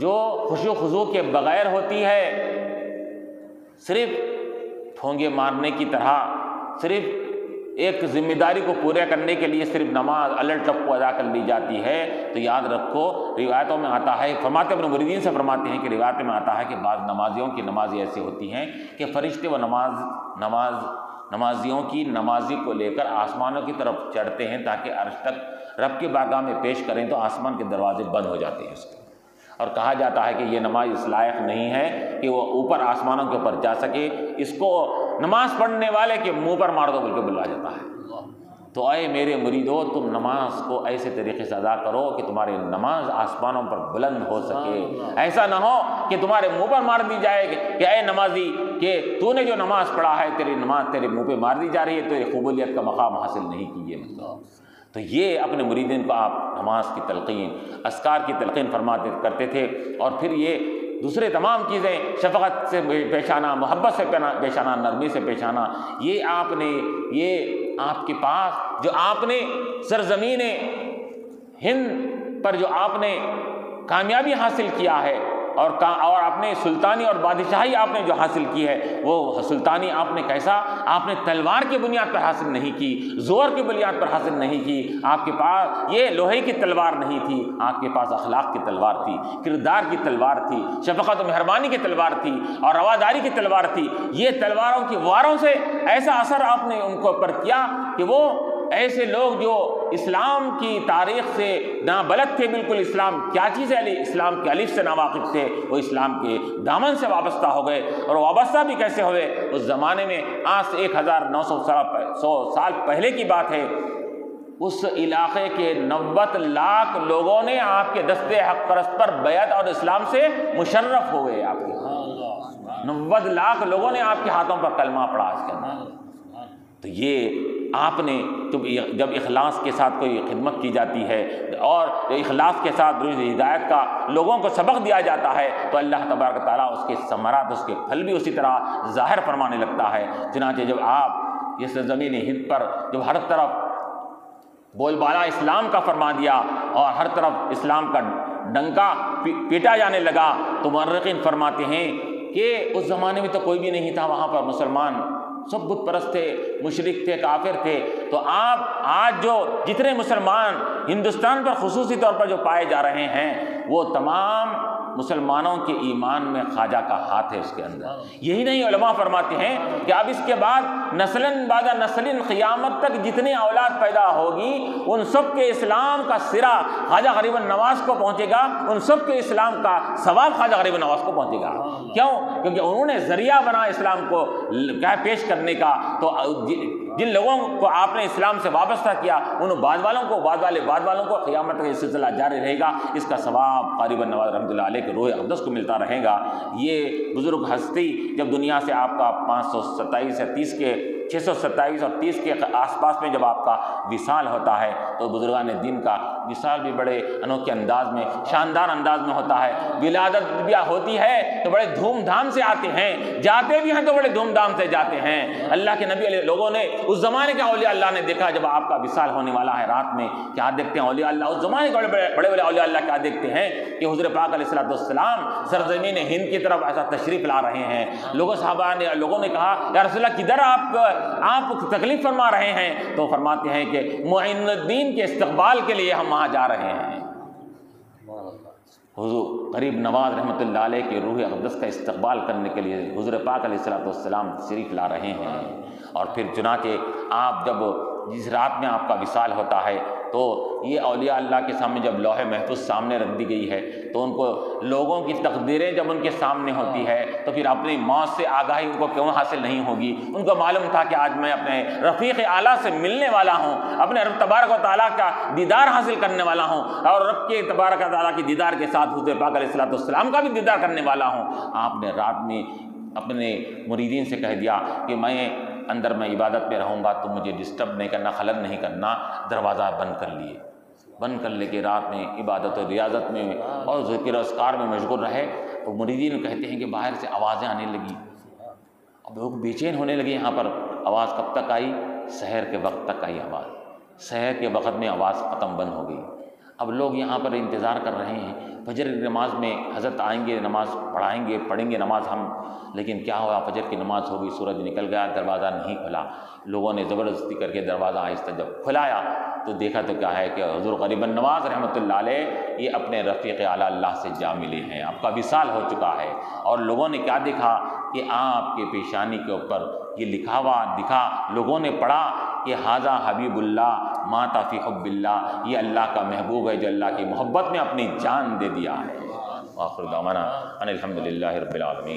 جو خشوع و خضوع کے بغیر ہوتی ہے، صرف ٹھونگے مارنے کی طرح، صرف ایک ذمہ داری کو پورے کرنے کے لیے صرف نماز الٹ ٹپو ادا کر لی جاتی ہے، تو یاد رکھو روایتوں میں آتا ہے، فرماتے اپنے مریدین سے فرماتے ہیں کہ روایتوں میں آتا ہے کہ بعض نمازیوں کی نمازیں ایسی ہوتی ہیں کہ فرشتے وہ نمازیوں کی نمازی کو لے کر آسمانوں کی طرف چڑھتے ہیں تاکہ عرش تک رب کی بارگاہ میں پیش کریں، تو آسمان کے دروازے بند ہو جاتے ہیں اس کے، اور کہا جاتا ہے کہ یہ نماز اس لائق نہیں ہے کہ وہ اوپر آسمانوں کے اوپر جا سکے، اس کو نماز پڑھنے والے کے منہ پر مار دو بول کے بلوایا جاتا ہے۔ تو اے میرے مریدو، تم نماز کو ایسے طریقے سے ادا کرو کہ تمہاری نماز آسمانوں پر بلند ہو سکے، ایسا نہ ہو کہ تمہارے منہ پر مار دی جائے کہ اے نمازی، کہ تو نے جو نماز پڑھا ہے تیری نماز تیرے منہ پہ مار دی جا رہی ہے، تو یہ قبولیت کا مقام حاصل نہیں کیے۔ تو یہ اپنے مریدین کو آپ نماز کی تلقین، اذکار کی تلقین فرماتے کرتے تھے، اور پھر یہ دوسرے تمام چیزیں، شفقت سے پیش آنا، محبت سے پیش آنا، نرمی سے پیش آنا، یہ آپ کے پاس جو آپ نے سرزمین ہند پر جو آپ نے کامیابی حاصل کیا ہے، اور آپ نے سلطانی اور بادشاہی آپ نے جو حاصل کی ہے، وہ سلطانی آپ نے کیسا، آپ نے تلوار کی بنیاد پر حاصل نہیں کی، زور کی بنیاد پر حاصل نہیں کی، آپ کے پاس یہ لوہے کی تلوار نہیں تھی، آپ کے پاس اخلاق کی تلوار تھی، کردار کی تلوار تھی، شفقت و مہربانی کی تلوار تھی، اور رواداری کی تلوار تھی۔ یہ تلواروں کی واروں سے ایسا اثر آپ نے ان کو پر کیا کہ وہ ایسے لوگ جو اسلام کی تاریخ سے نابلد تھے، بالکل اسلام کیا چیز ہے، اسلام کے الف سے ناواقف تھے، وہ اسلام کے دامن سے وابستہ ہو گئے، اور وابستہ بھی کیسے ہوئے؟ اس زمانے میں آج سے 1900 سال پہلے کی بات ہے، اس علاقے کے 90 لاکھ لوگوں نے آپ کے دستے حق پرست پر بیعت اور اسلام سے مشرف ہو گئے آپ کے، 90 لاکھ لوگوں نے آپ کے ہاتھوں پر کلمہ پڑھا اس کے اندر۔ تو یہ آپ نے جب اخلاص کے ساتھ کوئی خدمت کی جاتی ہے اور اخلاص کے ساتھ روز ہدایت کا لوگوں کو سبق دیا جاتا ہے تو اللہ تبارک تعالیٰ اس کے ثمرات، اس کے پھل بھی اسی طرح ظاہر فرمانے لگتا ہے۔ چنانچہ جب آپ اس زمین ہند پر جب ہر طرف بول بالا اسلام کا فرما دیا اور ہر طرف اسلام کا ڈنکا پیٹا جانے لگا تو مورخین فرماتے ہیں کہ اس زمانے میں تو کوئی بھی نہیں تھا وہاں پر، مسلمان سب بت پرست تھے، مشرک تھے، کافر تھے۔ تو آپ آج جو جتنے مسلمان ہندوستان پر خصوصی طور پر جو پائے جا رہے ہیں وہ تمام مسلمانوں کے ایمان میں خواجہ کا ہاتھ ہے اس کے اندر۔ یہی نہیں، علماء فرماتے ہیں کہ اب اس کے بعد نسلاً بعد نسل قیامت تک جتنی اولاد پیدا ہوگی ان سب کے اسلام کا سرا خواجہ غریب النواز کو پہنچے گا، ان سب کے اسلام کا ثواب خواجہ غریب النواز کو پہنچے گا۔ کیوں؟ کیونکہ انہوں نے ذریعہ بنا اسلام کو کیا پیش کرنے کا۔ تو جن لوگوں کو آپ نے اسلام سے وابستہ کیا ان بعد والوں کو قیامت کا یہ سلسلہ جاری رہے گا، اس کا ثواب غریب النواز رحمۃ اللہ علیہ کے روح اقدس کو ملتا رہے گا۔ یہ بزرگ ہستی جب دنیا سے آپ کا 527 یا 30 کے 627 اور 30 کے آس پاس میں جب آپ کا وصال ہوتا ہے تو بزرگان دین کا وصال بھی بڑے انوکھے انداز میں، شاندار انداز میں ہوتا ہے۔ ولادت بھی ہوتی ہے تو بڑے دھوم دھام سے آتے ہیں، جاتے بھی ہیں تو بڑے دھوم دھام سے جاتے ہیں۔ اللہ کے نبی علیہ لوگوں نے اس زمانے کے اولیاء اللہ نے دیکھا جب آپ کا وصال ہونے والا ہے رات میں کیا دیکھتے ہیں اولیاء اللہ، اس زمانے کے بڑے بڑے اولیاء اللہ کیا دیکھتے ہیں کہ حضور پاک علیہ الصلوۃ والسلام سرزمین ہند کی طرف ایسا تشریف لا رہے ہیں۔ لوگوں نے کہا یا رسول اللہ کدھر آپ تکلیف فرما رہے ہیں؟ تو فرماتے ہیں کہ معین الدین کے استقبال کے لیے ہم وہاں جا رہے ہیں۔ حضور غریب نواز رحمۃ اللہ علیہ کے روح اقدس کا استقبال کرنے کے لیے حضور پاک علیہ الصلوۃ والسلام تشریف لا رہے ہیں۔ اور پھر چنانچہ آپ جب جس رات میں آپ کا وصال ہوتا ہے تو یہ اولیاء اللہ کے سامنے جب لوح محفوظ سامنے رکھ دی گئی ہے تو ان کو لوگوں کی تقدیریں جب ان کے سامنے ہوتی ہے تو پھر اپنی موت سے آگاہی ان کو کیوں حاصل نہیں ہوگی؟ ان کو معلوم تھا کہ آج میں اپنے رفیق اعلیٰ سے ملنے والا ہوں، اپنے رب تبارک و تعالیٰ کا دیدار حاصل کرنے والا ہوں اور رب کے تبارک و تعالیٰ کی دیدار کے ساتھ حضور پاک علیہ الصلوۃ والسلام کا بھی دیدار کرنے والا ہوں۔ آپ نے رات میں اپنے مریدین سے کہہ دیا کہ میں اندر میں عبادت میں رہوں گا، تو مجھے ڈسٹرب نہیں کرنا، خلل نہیں کرنا، دروازہ بند کر لیے۔ بند کر لے کے رات میں عبادت و ریاضت میں اور ذکر و اذکار میں مشغول رہے تو مریدین کہتے ہیں کہ باہر سے آوازیں آنے لگی، اب لوگ بے چین ہونے لگے۔ یہاں پر آواز کب تک آئی؟ سحر کے وقت تک آئی آواز، سحر کے وقت میں آواز ختم بند ہو گئی۔ اب لوگ یہاں پر انتظار کر رہے ہیں، فجر کی نماز میں حضرت آئیں گے، نماز پڑھیں گے نماز ہم، لیکن کیا ہوا؟ فجر کی نماز ہو گئی، سورج نکل گیا، دروازہ نہیں کھلا۔ لوگوں نے زبردستی کر کے دروازہ آہستہ جب کھلایا تو دیکھا تو کیا ہے کہ حضور غریب النواز رحمۃ اللہ علیہ یہ اپنے رفیق اعلیٰ اللہ سے جا ملے ہیں، آپ کا وصال ہو چکا ہے۔ اور لوگوں نے کیا دیکھا کہ آپ کے پیشانی کے اوپر یہ لکھا ہوا دکھا، لوگوں نے پڑھا کہ ھذا حبیب اللہ مات فی حب اللہ، یہ اللہ کا محبوب ہے جو اللہ کی محبت میں اپنی جان دے دیا ہے۔ وآخر دعوانا ان الحمد للہ رب العالمین۔